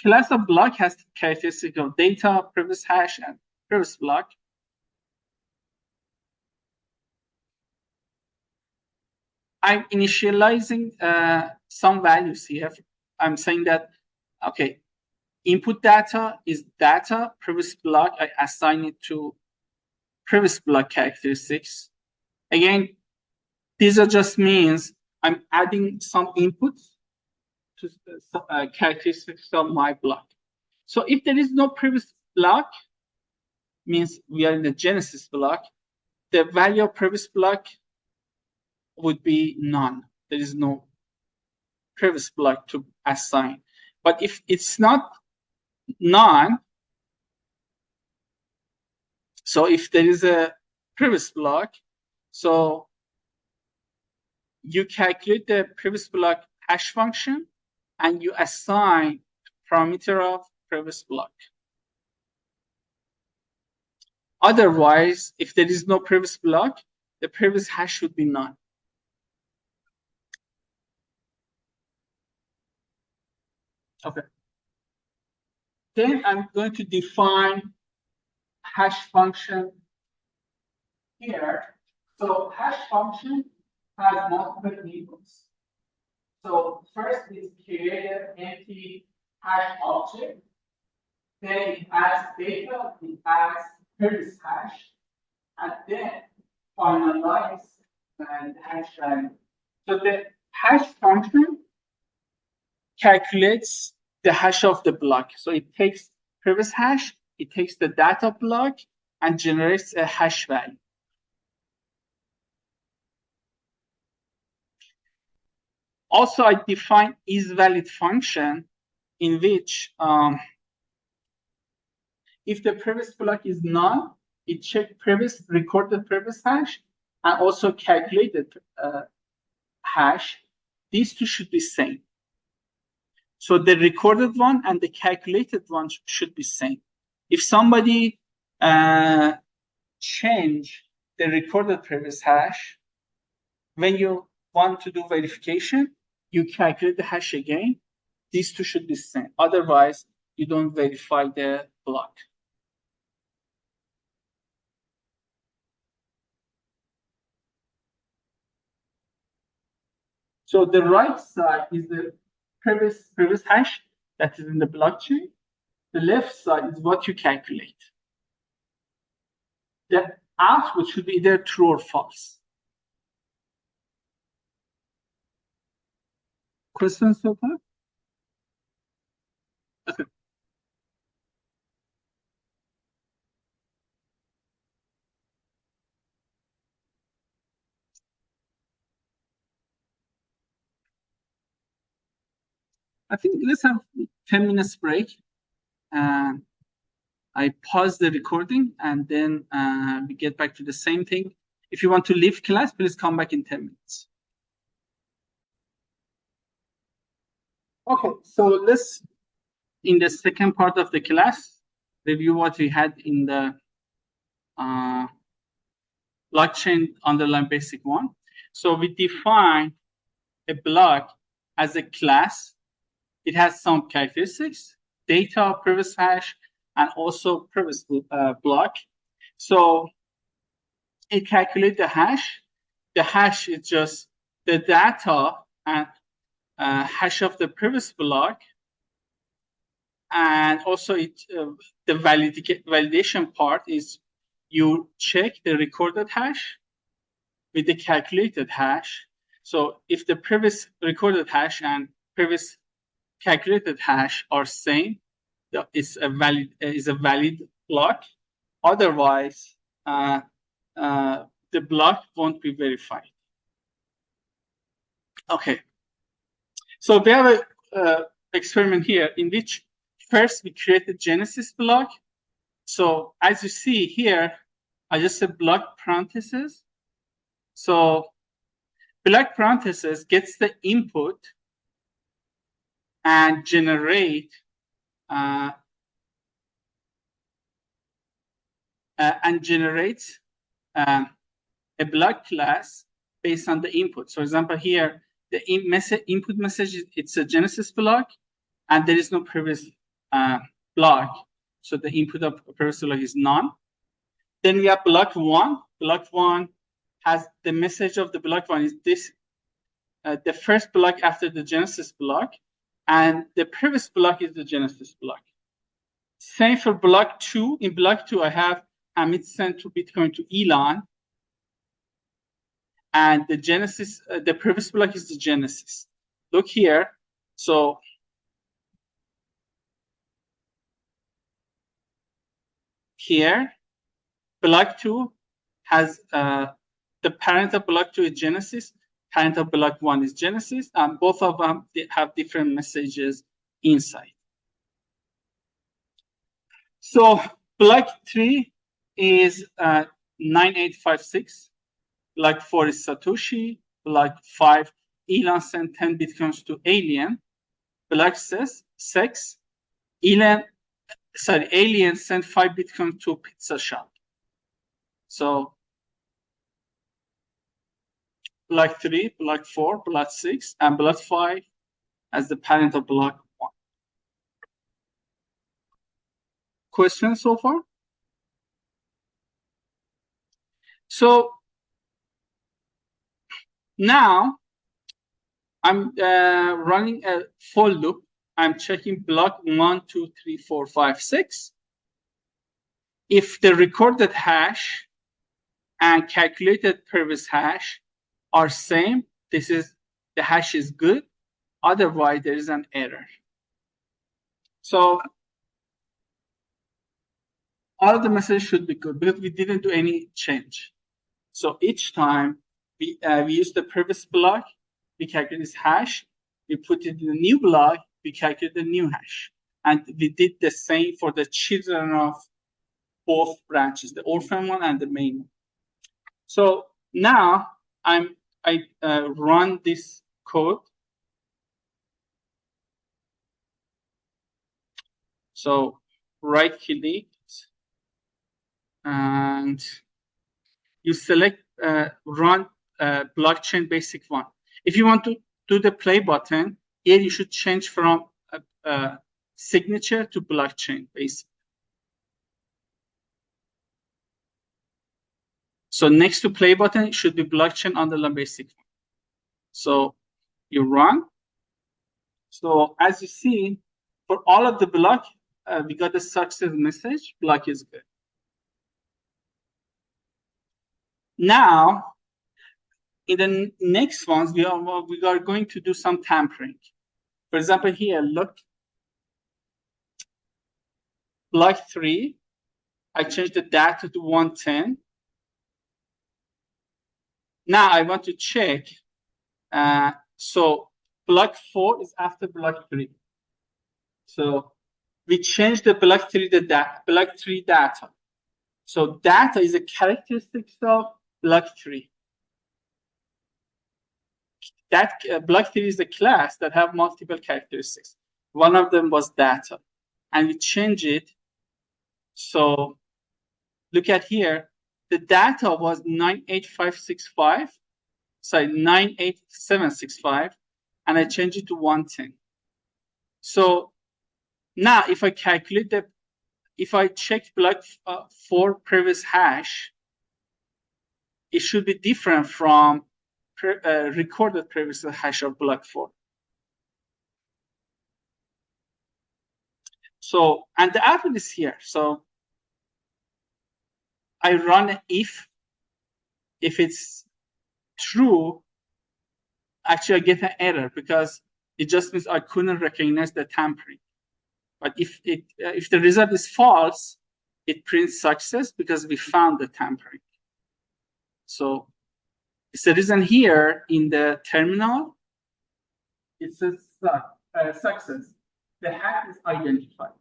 class of block has characteristic of data, previous hash, and previous block. I'm initializing some values here. I'm saying that, okay, input data is data, previous block, I assign it to previous block characteristics. Again, these are just means I'm adding some inputs to characteristics of my block. So if there is no previous block, means we are in the genesis block, the value of previous block would be none. There is no previous block to assign. But if it's not none, so if there is a previous block, so you calculate the previous block hash function and you assign parameter of previous block. Otherwise, if there is no previous block, the previous hash should be none. Okay. Then I'm going to define hash function here. So hash function has multiple inputs. So first is create an empty hash object. Then it adds data, it adds previous hash, and then finalize the hash value. So the hash function calculates the hash of the block. So it takes previous hash, it takes the data block, and generates a hash value. Also, I define isValid function in which if the previous block is none, it checks recorded previous hash and also calculated hash. These two should be same. So the recorded one and the calculated one should be same. If somebody change the recorded previous hash, when you want to do verification, you calculate the hash again. These two should be same. Otherwise, you don't verify the block. So the right side is the previous hash that is in the blockchain. The left side is what you calculate. The output should be either true or false. Questions so far? Okay. I think let's have 10 minutes break. I pause the recording and then we get back to the same thing. If you want to leave class, please come back in 10 minutes. Okay, so let's, in the second part of the class, review what we had in the blockchain underlying basic one. So we define a block as a class. It has some characteristics, data, previous hash, and also previous block. So it calculates the hash. The hash is just the data and hash of the previous block. And also the validation part is you check the recorded hash with the calculated hash. So if the previous recorded hash and previous calculated hash are same, it's a valid block. Otherwise, the block won't be verified. Okay. So we have a experiment here in which first we create the genesis block. So as you see here, I just said block parentheses. So block parentheses gets the input and generate generates a block class based on the input. So, for example, here the input message it's a genesis block, and there is no previous block. So the input of previous block is none. Then we have block one. Block one has the message of the block one is this, the first block after the genesis block, and the previous block is the genesis block. Same for block two. In block two, I have Hamid sent to Bitcoin to Elon, and the genesis, the previous block is the genesis. Look here. So here, block 2 has the parent of block 2 is Genesis, parent of block 1 is Genesis, and both of them have different messages inside. So block 3 is 9856, block 4 is Satoshi, block 5, Elon sent 10 bitcoins to Alien, block 6, Alien sent 5 bitcoins to Pizza Shop. So block 3, block 4, block 6, and block 5 as the parent of block 1. Questions so far? So now I'm running a for loop. I'm checking block 1, 2, 3, 4, 5, 6. If the recorded hash and calculated previous hash are same, the hash is good. Otherwise, there is an error. So all of the messages should be good because we didn't do any change. So each time we use the previous block, we calculate this hash, we put it in the new block, we calculate the new hash. And we did the same for the children of both branches, the orphan one and the main one. So now I run this code. So right click and you select run blockchain basic 1. If you want to do the play button, here you should change from signature to blockchain basic. So next to play button, it should be blockchain underline basic 1. So you run. So as you see, for all of the block, we got the success message, block is good. Now, in the next ones, we are going to do some tampering. For example, here, look, block 3, I changed the data to 110. Now I want to check. So block 4 is after block 3. So we changed the block 3 block 3 data. So data is a characteristic of block 3. That block 3 is a class that have multiple characteristics. One of them was data, and we change it. So look at here, the data was 98565, sorry, 98765, and I changed it to 110. So now if I calculate if I check block 4 previous hash, it should be different from recorded previous hash of block 4. So, and the output is here. So I run if it's true, actually I get an error because it just means I couldn't recognize the tampering. But if the result is false, it prints success because we found the tampering. So it's the reason here in the terminal, it says success. The hack is identified.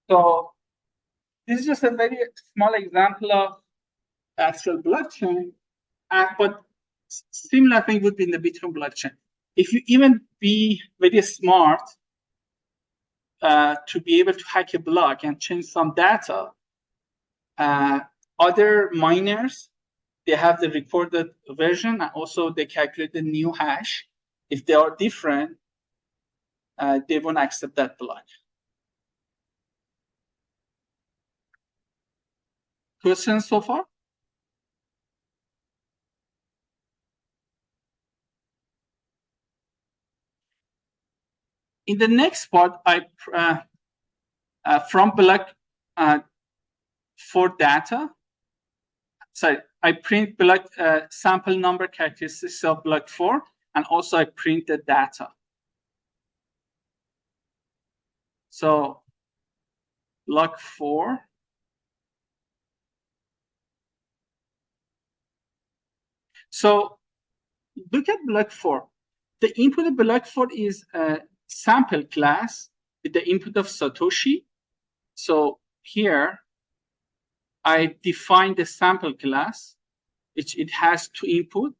So this is just a very small example of actual blockchain, but similar thing would be in the Bitcoin blockchain. If you even be very smart to be able to hack a block and change some data, other miners, they have the recorded version, and also they calculate the new hash. If they are different, they won't accept that block. Questions so far? In the next part, from block 4 data, sorry, I print block sample number characteristics of block 4, and also I print the data. So block 4. So look at block 4. The input of block 4 is a sample class with the input of Satoshi. So here I define the sample class, which it has two input,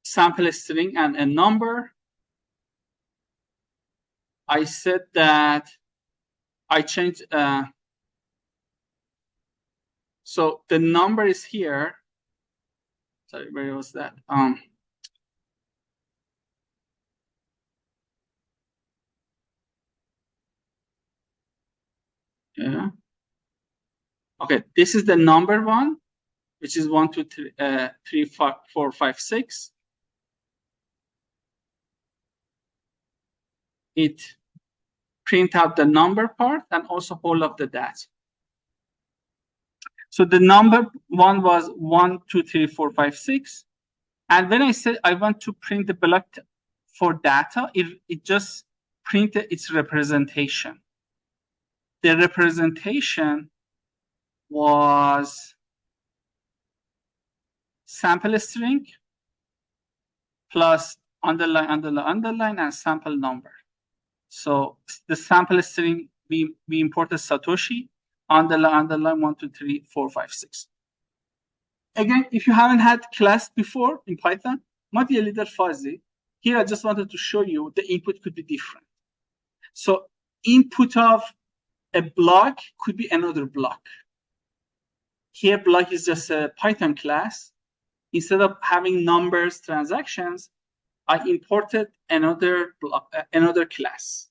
sample string and a number. I said that I changed, so the number is here. Sorry, where was that? Yeah. Okay, this is the number one, which is 1, 2, 3, 4, 5, 6. It print out the number part and also all of the data. So the number one was 1, 2, 3, 4, 5, 6. And when I said I want to print the block for data, it just printed its representation. The representation was sample string plus underline, underline, underline, and sample number. So the sample string, we imported Satoshi, underline, underline, 1, 2, 3, 4, 5, 6. Again, if you haven't had class before in Python, might be a little fuzzy. Here, I just wanted to show you the input could be different. So input of a block could be another block. Here, block is just a Python class. Instead of having numbers, transactions, I imported another block, another class.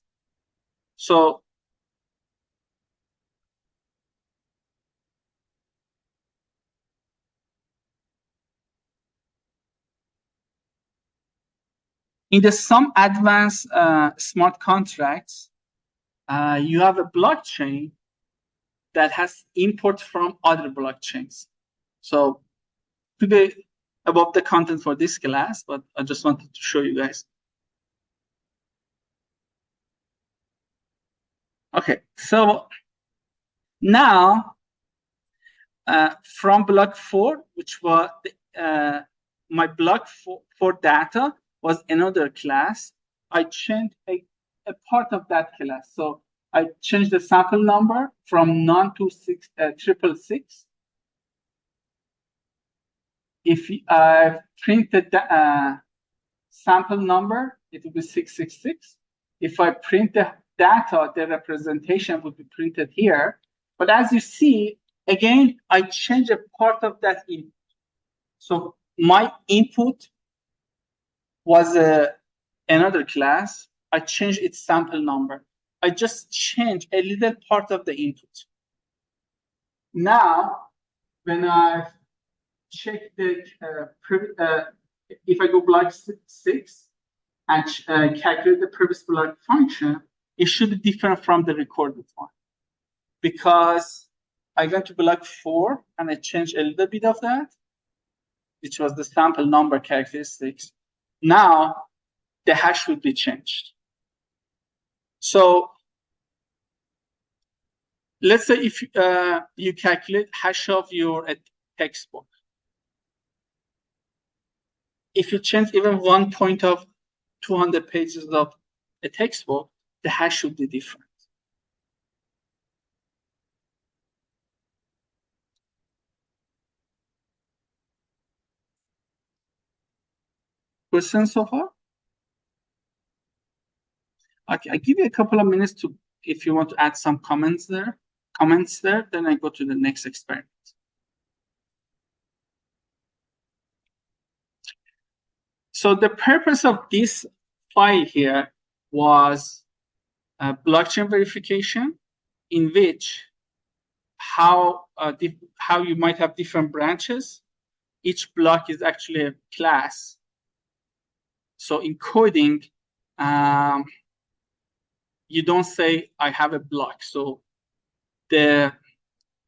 So in the some advanced smart contracts, you have a blockchain that has import from other blockchains. So today, above the content for this class, but I just wanted to show you guys. Okay, so now from block 4, which was my block for data was another class, I changed a part of that class. So I changed the sample number from none to 666. If I printed the sample number, it would be 666. If I print the data, the representation would be printed here. But as you see, again, I change a part of that input. So my input was another class. I changed its sample number. I just changed a little part of the input. Now, when I check the, if I go block 6 and calculate the previous block function, it should be different from the recorded one. Because I went to block 4 and I changed a little bit of that, which was the sample number characteristics. Now, the hash would be changed. So let's say if you calculate hash of your textbook. If you change even 1 point of 200 pages of a textbook, the hash should be different. Questions so far? Okay, I give you a couple of minutes to, if you want to add some comments there, then I go to the next experiment. So the purpose of this file here was blockchain verification, in which how you might have different branches. Each block is actually a class. So in coding, you don't say I have a block. So the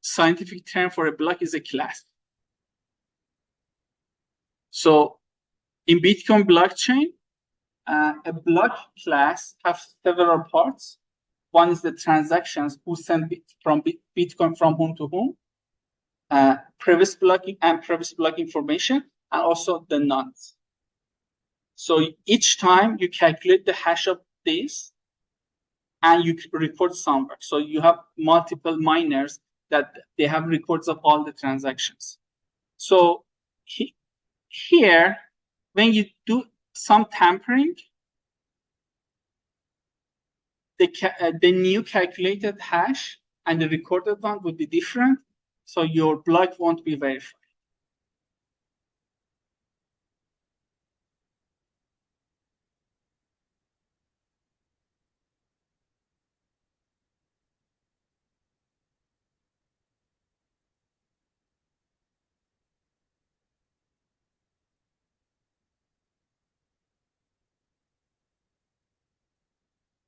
scientific term for a block is a class. So in Bitcoin blockchain, a block class has several parts. One is the transactions, who send from Bitcoin from whom to whom, previous block information, and also the nodes. So each time you calculate the hash of this, and you record somewhere. So you have multiple miners that they have records of all the transactions. So here, when you do some tampering, the new calculated hash and the recorded one would be different. So your block won't be verified.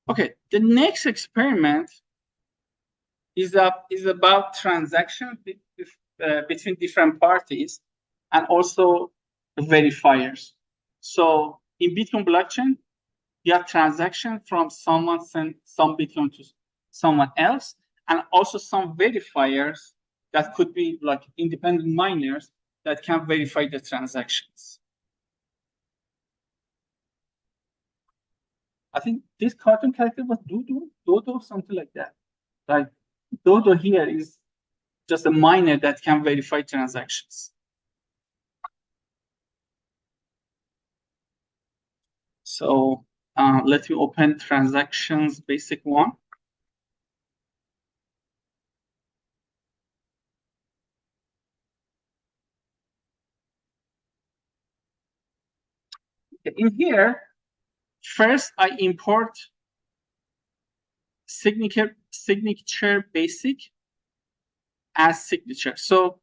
Okay, the next experiment is about transactions between different parties and also verifiers. So in Bitcoin blockchain, you have transaction from someone sent some Bitcoin to someone else, and also some verifiers that could be like independent miners that can verify the transactions. I think this cartoon character was Dodo, something like that. Like Dodo here is just a miner that can verify transactions. So let me open transactions basic one. In here, first I import signature basic as signature. So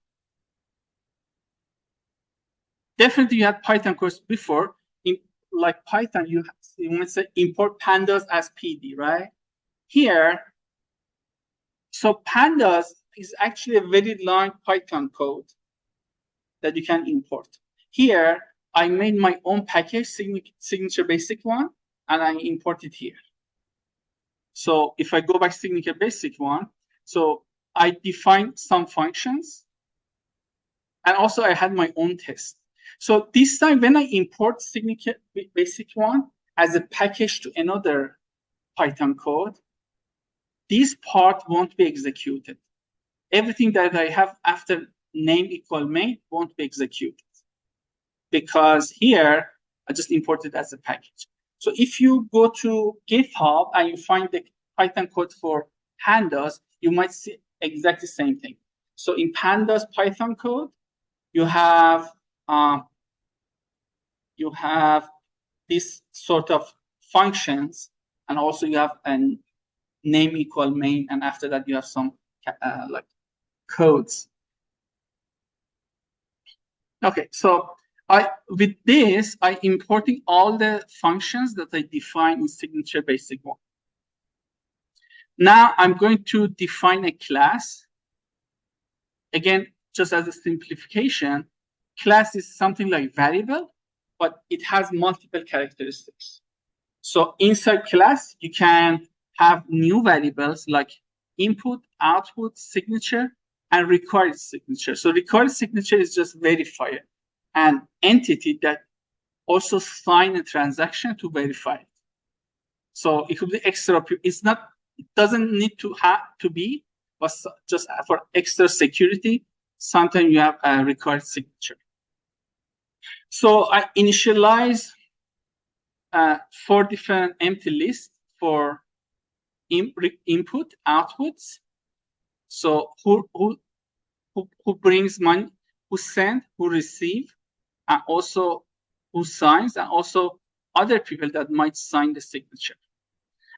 definitely you had Python course before. In like Python, you want to say import pandas as PD, right? Here, so pandas is actually a very long Python code that you can import. Here, I made my own package, signature basic one, and I import it here. So if I go back signature basic one, so I defined some functions, and also I had my own test. So this time when I import signature basic one as a package to another Python code, this part won't be executed. Everything that I have after name equal main won't be executed, because here I just imported as a package. So if you go to GitHub and you find the Python code for pandas, you might see exactly the same thing. So in pandas Python code, you have this sort of functions, and also you have a name equal main, and after that you have some like codes. Okay, so with this, I importing all the functions that I define in signature basic one. Now I'm going to define a class. Again, just as a simplification, class is something like variable, but it has multiple characteristics. So inside class, you can have new variables like input, output, signature, and required signature. So required signature is just verifier, an entity that also sign a transaction to verify it. So it could be extra. It doesn't need to have to be, but just for extra security, sometimes you have a required signature. So I initialize 4 different empty lists for input, outputs. So who brings money, who send, who receive, and also who signs, and also other people that might sign the signature.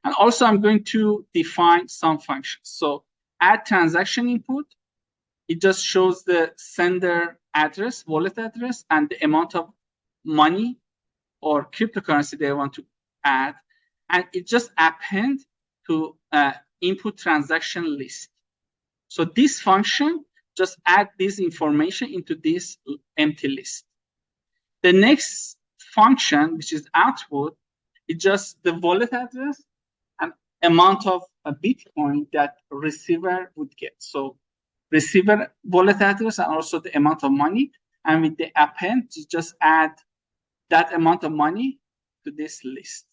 And also I'm going to define some functions. So add transaction input, it just shows the sender address, wallet address, and the amount of money or cryptocurrency they want to add. And it just append to input transaction list. So this function just add this information into this empty list. The next function, which is output, is just the wallet address and amount of a Bitcoin that receiver would get. So receiver wallet address and also the amount of money. And with the append, you just add that amount of money to this list.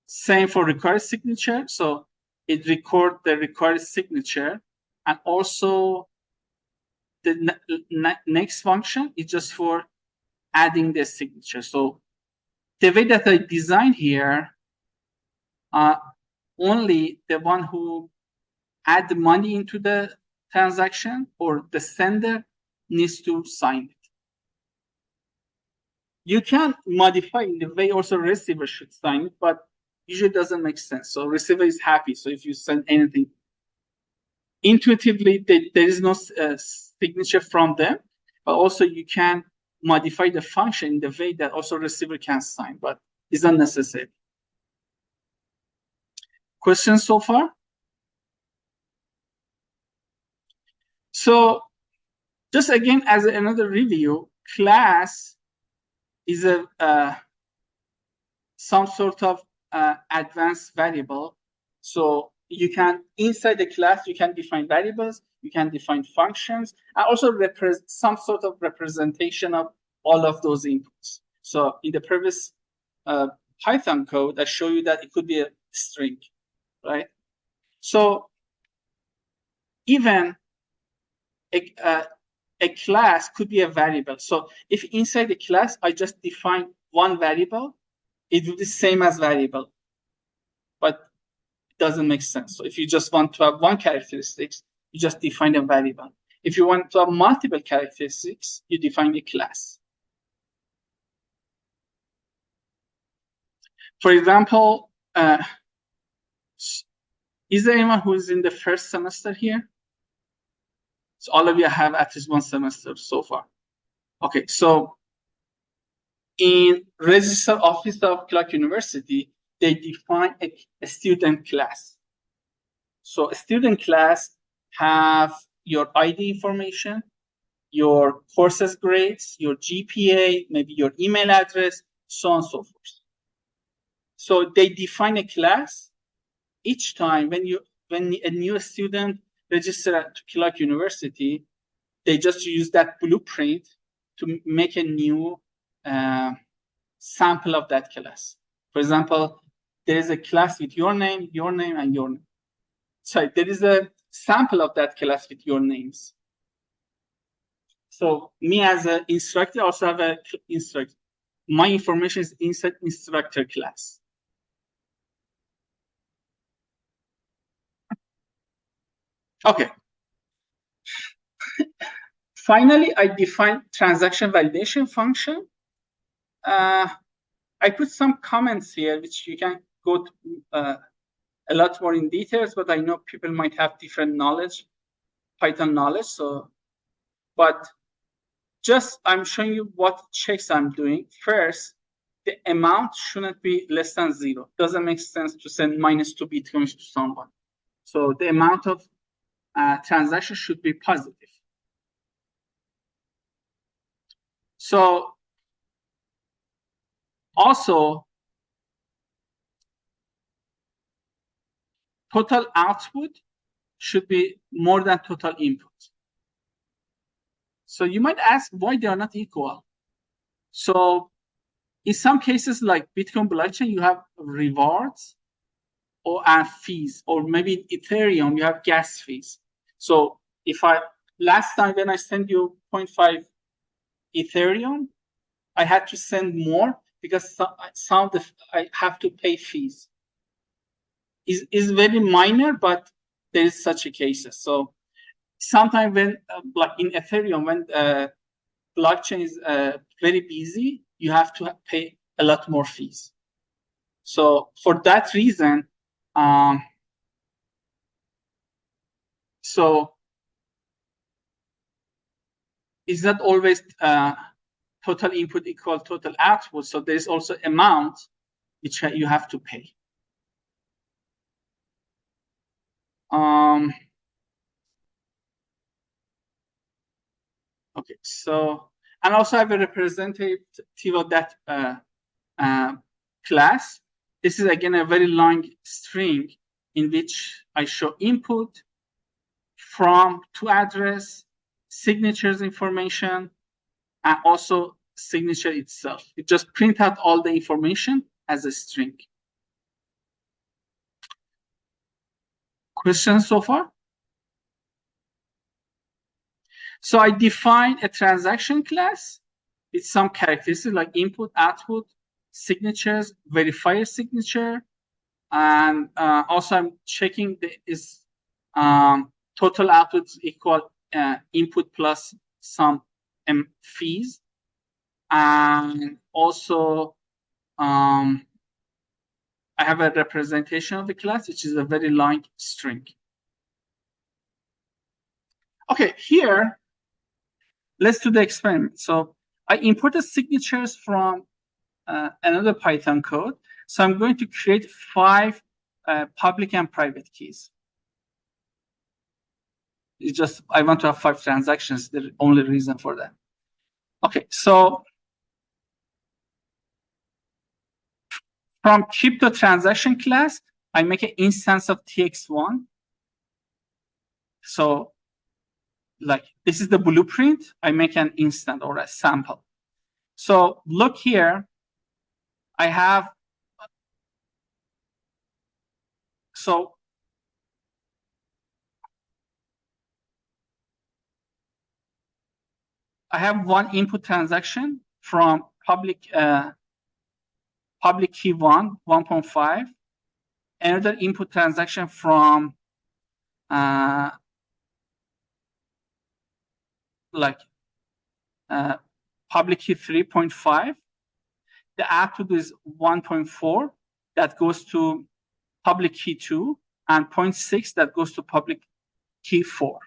Same for required signature. So it records the required signature, and also the next function is just for adding the signature. So the way that I design here, only the one who add the money into the transaction or the sender needs to sign it. You can modify in the way also receiver should sign it, but usually doesn't make sense. So receiver is happy. So if you send anything, intuitively there is no signature from them, but also you can modify the function in the way that also receiver can sign, but it's not necessary. Questions so far? So just again, as another review, class is a some sort of advanced variable. So you can, inside the class, you can define variables, you can define functions, and also some sort of representation of all of those inputs. So in the previous Python code, I show you that it could be a string, right? So even a class could be a variable. So if inside the class, I just define one variable, it will be the same as variable, but it doesn't make sense. So if you just want to have one characteristics, you just define a variable. If you want to have multiple characteristics, you define a class. For example, is there anyone who is in the first semester here? So all of you have at least one semester so far. Okay, so in Register Office of Clark University, they define a student class. So a student class have your ID information, your courses grades, your GPA, maybe your email address, so on and so forth. So they define a class each time when a new student registers at Clark University, they just use that blueprint to make a new sample of that class. For example, there is a class with your name, and your name. So there is a sample of that class with your names. So me as an instructor also have an instructor. My information is inside instructor class. Okay. Finally, I define transaction validation function. I put some comments here, which you can go to a lot more in details, but I know people might have different knowledge, Python knowledge. So, but just I'm showing you what checks I'm doing. First, the amount shouldn't be less than 0. Doesn't make sense to send -2 Bitcoins to someone. So the amount of transaction should be positive. So also, total output should be more than total input. So you might ask why they are not equal. So in some cases, like Bitcoin blockchain, you have rewards or fees, or maybe in Ethereum, you have gas fees. So if last time when I sent you 0.5 Ethereum, I had to send more because some of I have to pay fees. Is very minor, but there is such a case. So sometimes when, like in Ethereum, when blockchain is very busy, you have to pay a lot more fees. So for that reason, so it's not always total input equal total output. So there's also amount which you have to pay. Okay, so, and also I have a representative of that class. this is again a very long string in which I show input from to address, signatures information, and also signature itself. It just print out all the information as a string. Questions so far? So I define a transaction class with some characteristics like input, output, signatures, verifier signature, and also I'm checking is total output equal input plus some fees, and also I have a representation of the class, which is a very long string. Okay, here, let's do the experiment. So I imported signatures from another Python code. So I'm going to create 5 public and private keys. It's just, I want to have 5 transactions, the only reason for that. Okay, so from crypto transaction class, I make an instance of tx1. So like this is the blueprint, I make an instance or a sample. So look here, I have, so I have one input transaction from public key 1.5, another input transaction from public key 3.5. The output is 1.4 that goes to public key 2, and 0.6 that goes to public key 4.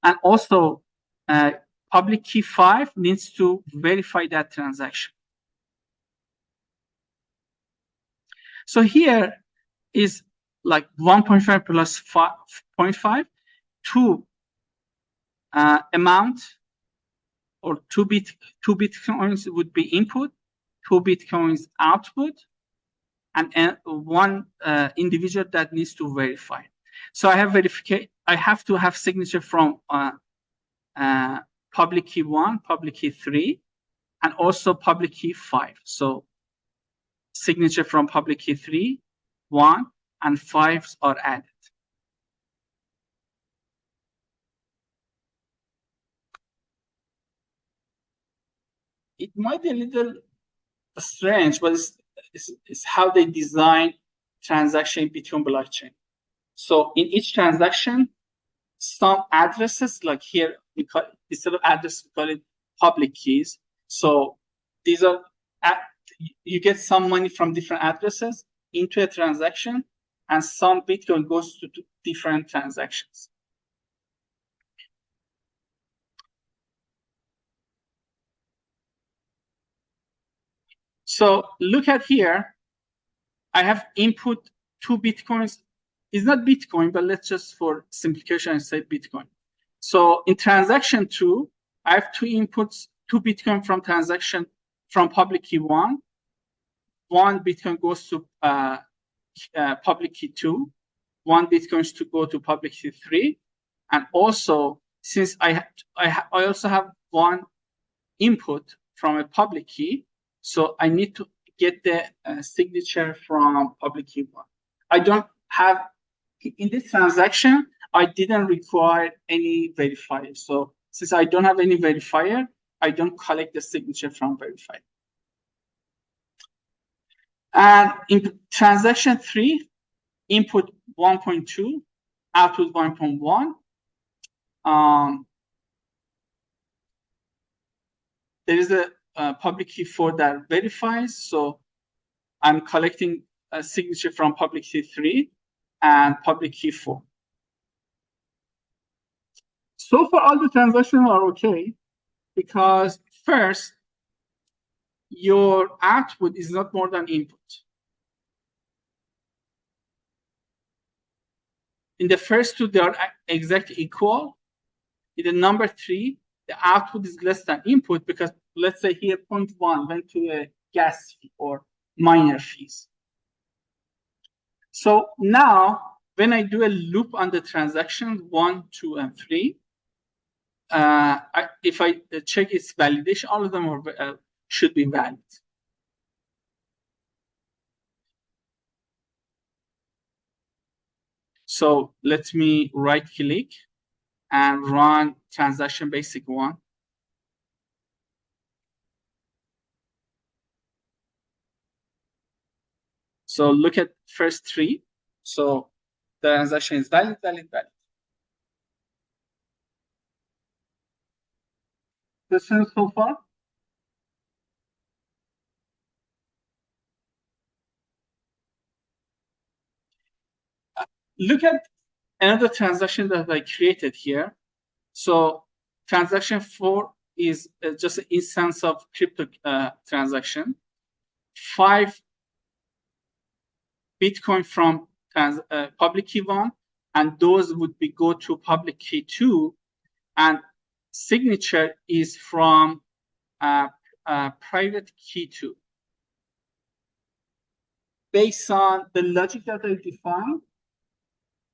And also, public key 5 needs to verify that transaction. So here is like 1.5 plus 0.5, 2 amount or 2 bitcoins would be input, 2 bitcoins output, and 1 individual that needs to verify. So I have verification. I have to have signature from public key 1, public key 3, and also public key 5. So signature from public key 3, 1, and 5 are added. It might be a little strange, but it's how they design transaction between blockchain. So in each transaction, some addresses, like here, we call it, instead of address, we call it public keys. So these are, you get some money from different addresses into a transaction, and some Bitcoin goes to different transactions. So look at here, I have input 2 Bitcoins. It's not Bitcoin, but let's just for simplification say Bitcoin. So in transaction 2, I have 2 inputs, 2 Bitcoin from transaction from public key 1. 1 Bitcoin goes to public key 2. 1 Bitcoin is to go to public key 3. And also, since I also have 1 input from a public key, so I need to get the signature from public key 1. I don't have, in this transaction, I didn't require any verifier. So since I don't have any verifier, I don't collect the signature from verifier. And in transaction 3, input 1.2, output 1.1. There is a public key 4 that verifies. So I'm collecting a signature from public key 3 and public key 4. So far, all the transactions are okay, because first, your output is not more than input. In the first 2, they are exactly equal. In the number 3, the output is less than input, because let's say here 0.1 went to a gas fee or miner fees. So now, when I do a loop on the transactions 1, 2, and 3, if I check its validation, all of them should be valid. So let me right-click and run transaction basic 1. So look at first 3. So the transaction is valid, valid, valid. Questions so far? Look at another transaction that I created here. So transaction 4 is just an instance of crypto transaction. 5 Bitcoin from public key 1, and those would be go to public key 2, and signature is from private key 2. Based on the logic that I defined,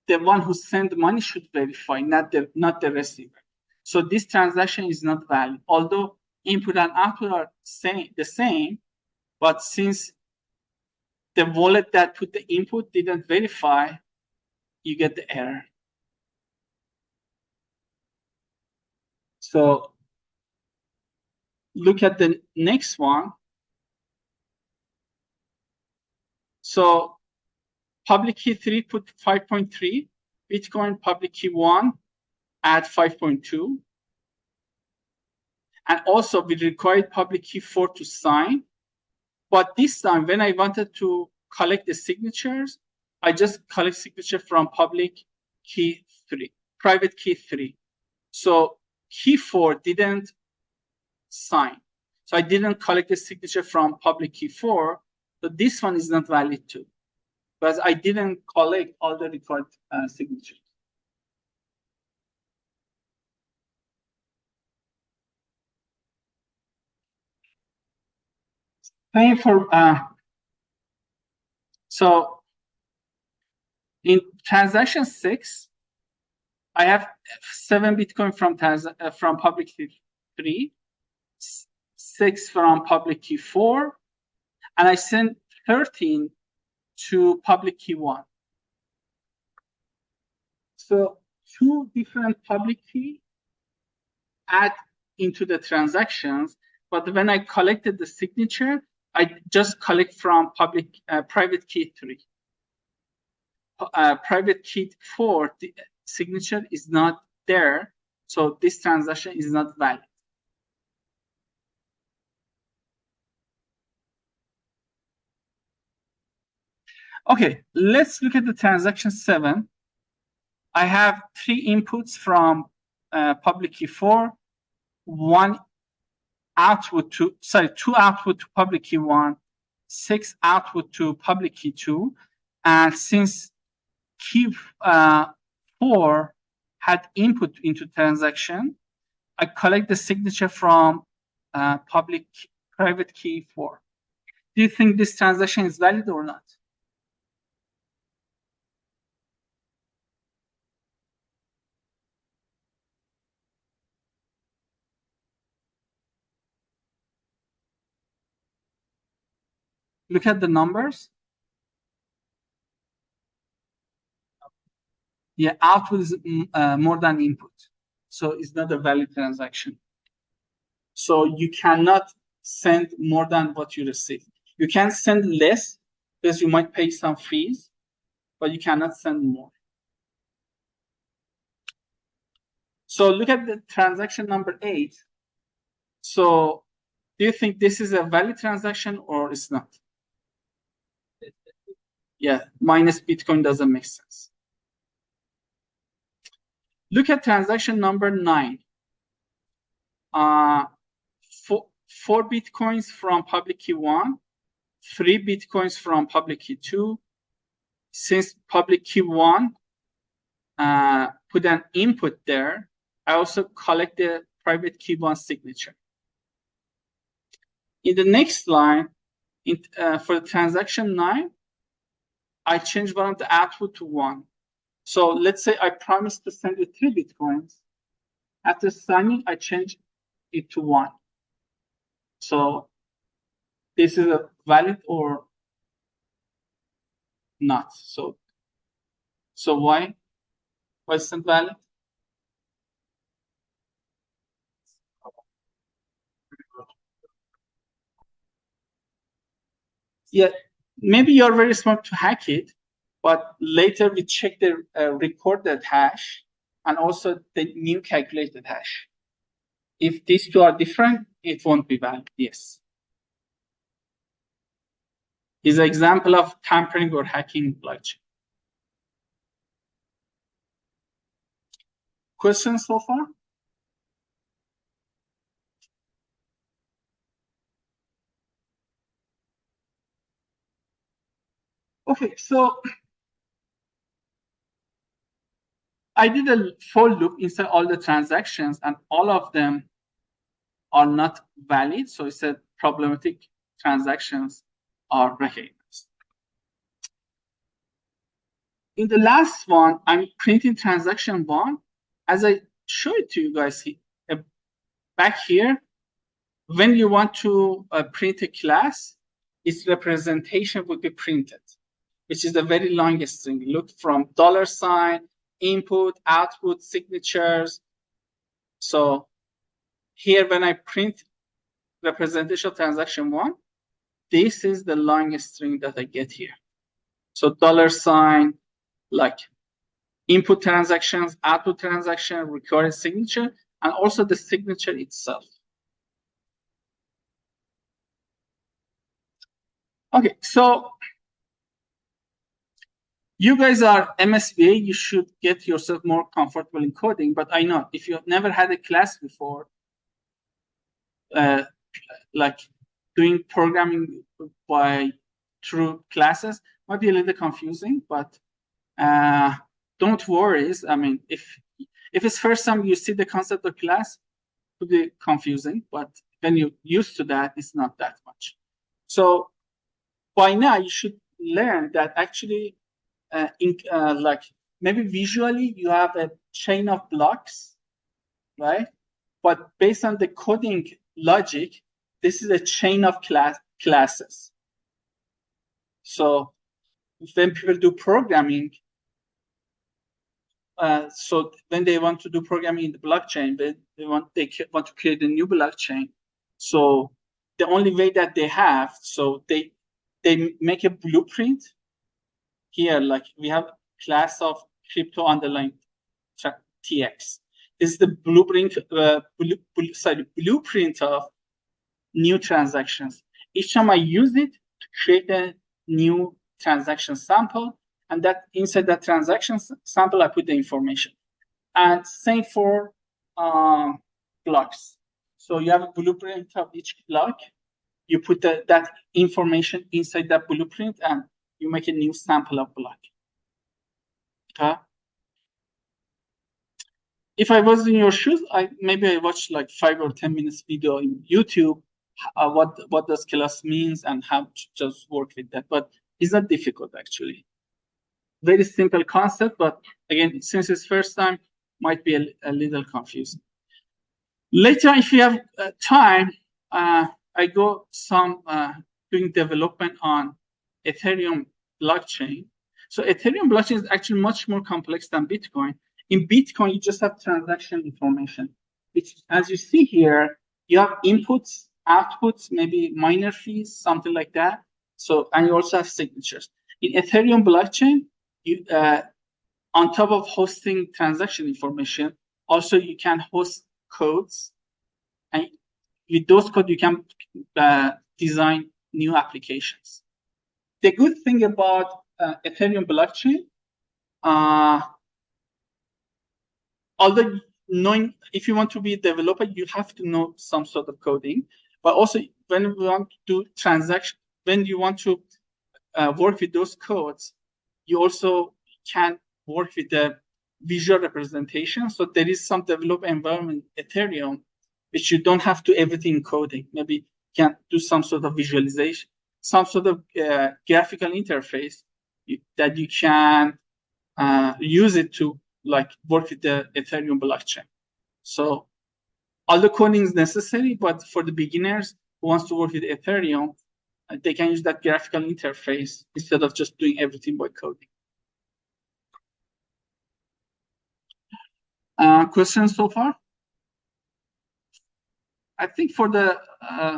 the one who sent money should verify, not the receiver. So this transaction is not valid, although input and output are the same, but since the wallet that put the input didn't verify, you get the error. So look at the next one. So public key 3 put 5.3, Bitcoin public key 1 add 5.2. And also we required public key 4 to sign. But this time when I wanted to collect the signatures, I just collect signature from public key 3, private key 3. So key 4 didn't sign. So I didn't collect the signature from public key 4. So this one is not valid too, because I didn't collect all the required signatures. Paying for so in transaction 6, I have 7 Bitcoin from public key 3, 6 from public key 4, and I sent 13 to public key 1. So 2 different public key add into the transactions, but when I collected the signature, I just collect from private key 3. Private key 4, the signature is not there, so this transaction is not valid. Okay, let's look at the transaction 7. I have 3 inputs from public key 4, 2 output to public key 1, 6 output to public key 2, and since key 4 had input into transaction, I collect the signature from private key 4. Do you think this transaction is valid or not? Look at the numbers. Yeah, output is more than input. So it's not a valid transaction. So you cannot send more than what you receive. You can send less because you might pay some fees, but you cannot send more. So look at the transaction number 8. So do you think this is a valid transaction or it's not? Yeah, minus Bitcoin doesn't make sense. Look at transaction number 9. 4 Bitcoins from public key 1, 3 Bitcoins from public key 2. Since public key 1 put an input there, I also collect the private key 1 signature. In the next line, for transaction 9, I change one of the output to 1. So let's say I promised to send you 3 Bitcoins. After signing, I change it to 1. So this is a valid or not. So why? Why is it valid? Yeah, maybe you're very smart to hack it, but later we check the recorded hash and also the new calculated hash. If these two are different, it won't be valid. Yes. Is an example of tampering or hacking blockchain. Questions so far? Okay, so I did a for loop inside all the transactions, and all of them are not valid. So it said problematic transactions are recognized. In the last one, I'm printing transaction 1. As I showed it to you guys back here, when you want to print a class, its representation would be printed, which is the very longest string. Look from $, input, output, signatures. So here, when I print representation of transaction 1, this is the longest string that I get here. So $, like input transactions, output transaction, recorded signature, and also the signature itself. Okay, so you guys are MSBA, you should get yourself more comfortable in coding, but I know if you've never had a class before, like doing programming through classes might be a little confusing, but don't worry. I mean, if it's first time you see the concept of class, it could be confusing, but when you're used to that, it's not that much. So by now, you should learn that actually, like maybe visually, you have a chain of blocks, right? But based on the coding logic, this is a chain of classes. So when people do programming, so when they want to do programming in the blockchain, they want to create a new blockchain. So the only way that they have, so they make a blueprint here, like we have class of crypto underlying TX. This is the blueprint, blueprint of new transactions. Each time I use it to create a new transaction sample, and that inside that transaction sample, I put the information. And same for blocks. So you have a blueprint of each block. You put that information inside that blueprint, and you make a new sample of block. Okay. If I was in your shoes, maybe I watched like 5 or 10 minutes video in YouTube. What does class means and how to just work with that. But it's not difficult actually. Very simple concept, but again, since it's first time, might be a little confusing. Later, if you have time, I go some doing development on Ethereum blockchain. So Ethereum blockchain is actually much more complex than Bitcoin. In Bitcoin, you just have transaction information, which, as you see here, you have inputs, outputs, maybe miner fees, something like that. So, and you also have signatures. In Ethereum blockchain, you on top of hosting transaction information, also you can host codes, and with those codes you can design new applications. The good thing about Ethereum blockchain, although knowing, if you want to be a developer, you have to know some sort of coding. But also, when we want to do transaction, when you want to work with those codes, you also can work with the visual representation. So there is some development environment in Ethereum, which you don't have to everything coding. Maybe you can do some sort of visualization, some sort of graphical interface that you can use it to like work with the Ethereum blockchain. So all the coding is necessary, but for the beginners who wants to work with Ethereum, they can use that graphical interface instead of just doing everything by coding. Questions so far? I think for the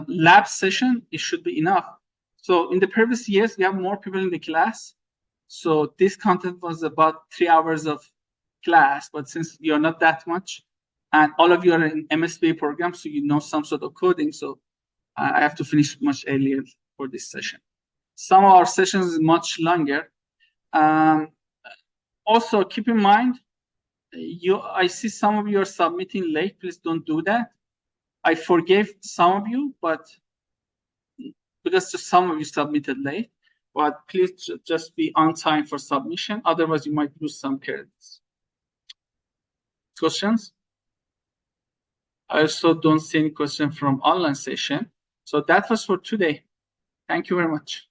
lab session, it should be enough. So in the previous years, we have more people in the class. So this content was about 3 hours of class, but since you're not that much, and all of you are in MSBA program, so you know some sort of coding, so I have to finish much earlier for this session. Some of our sessions is much longer. Also, keep in mind, I see some of you are submitting late. Please don't do that. I forgave some of you, but because just some of you submitted late, but please just be on time for submission. Otherwise, you might lose some credits. Questions? I also don't see any question from online session. So that was for today. Thank you very much.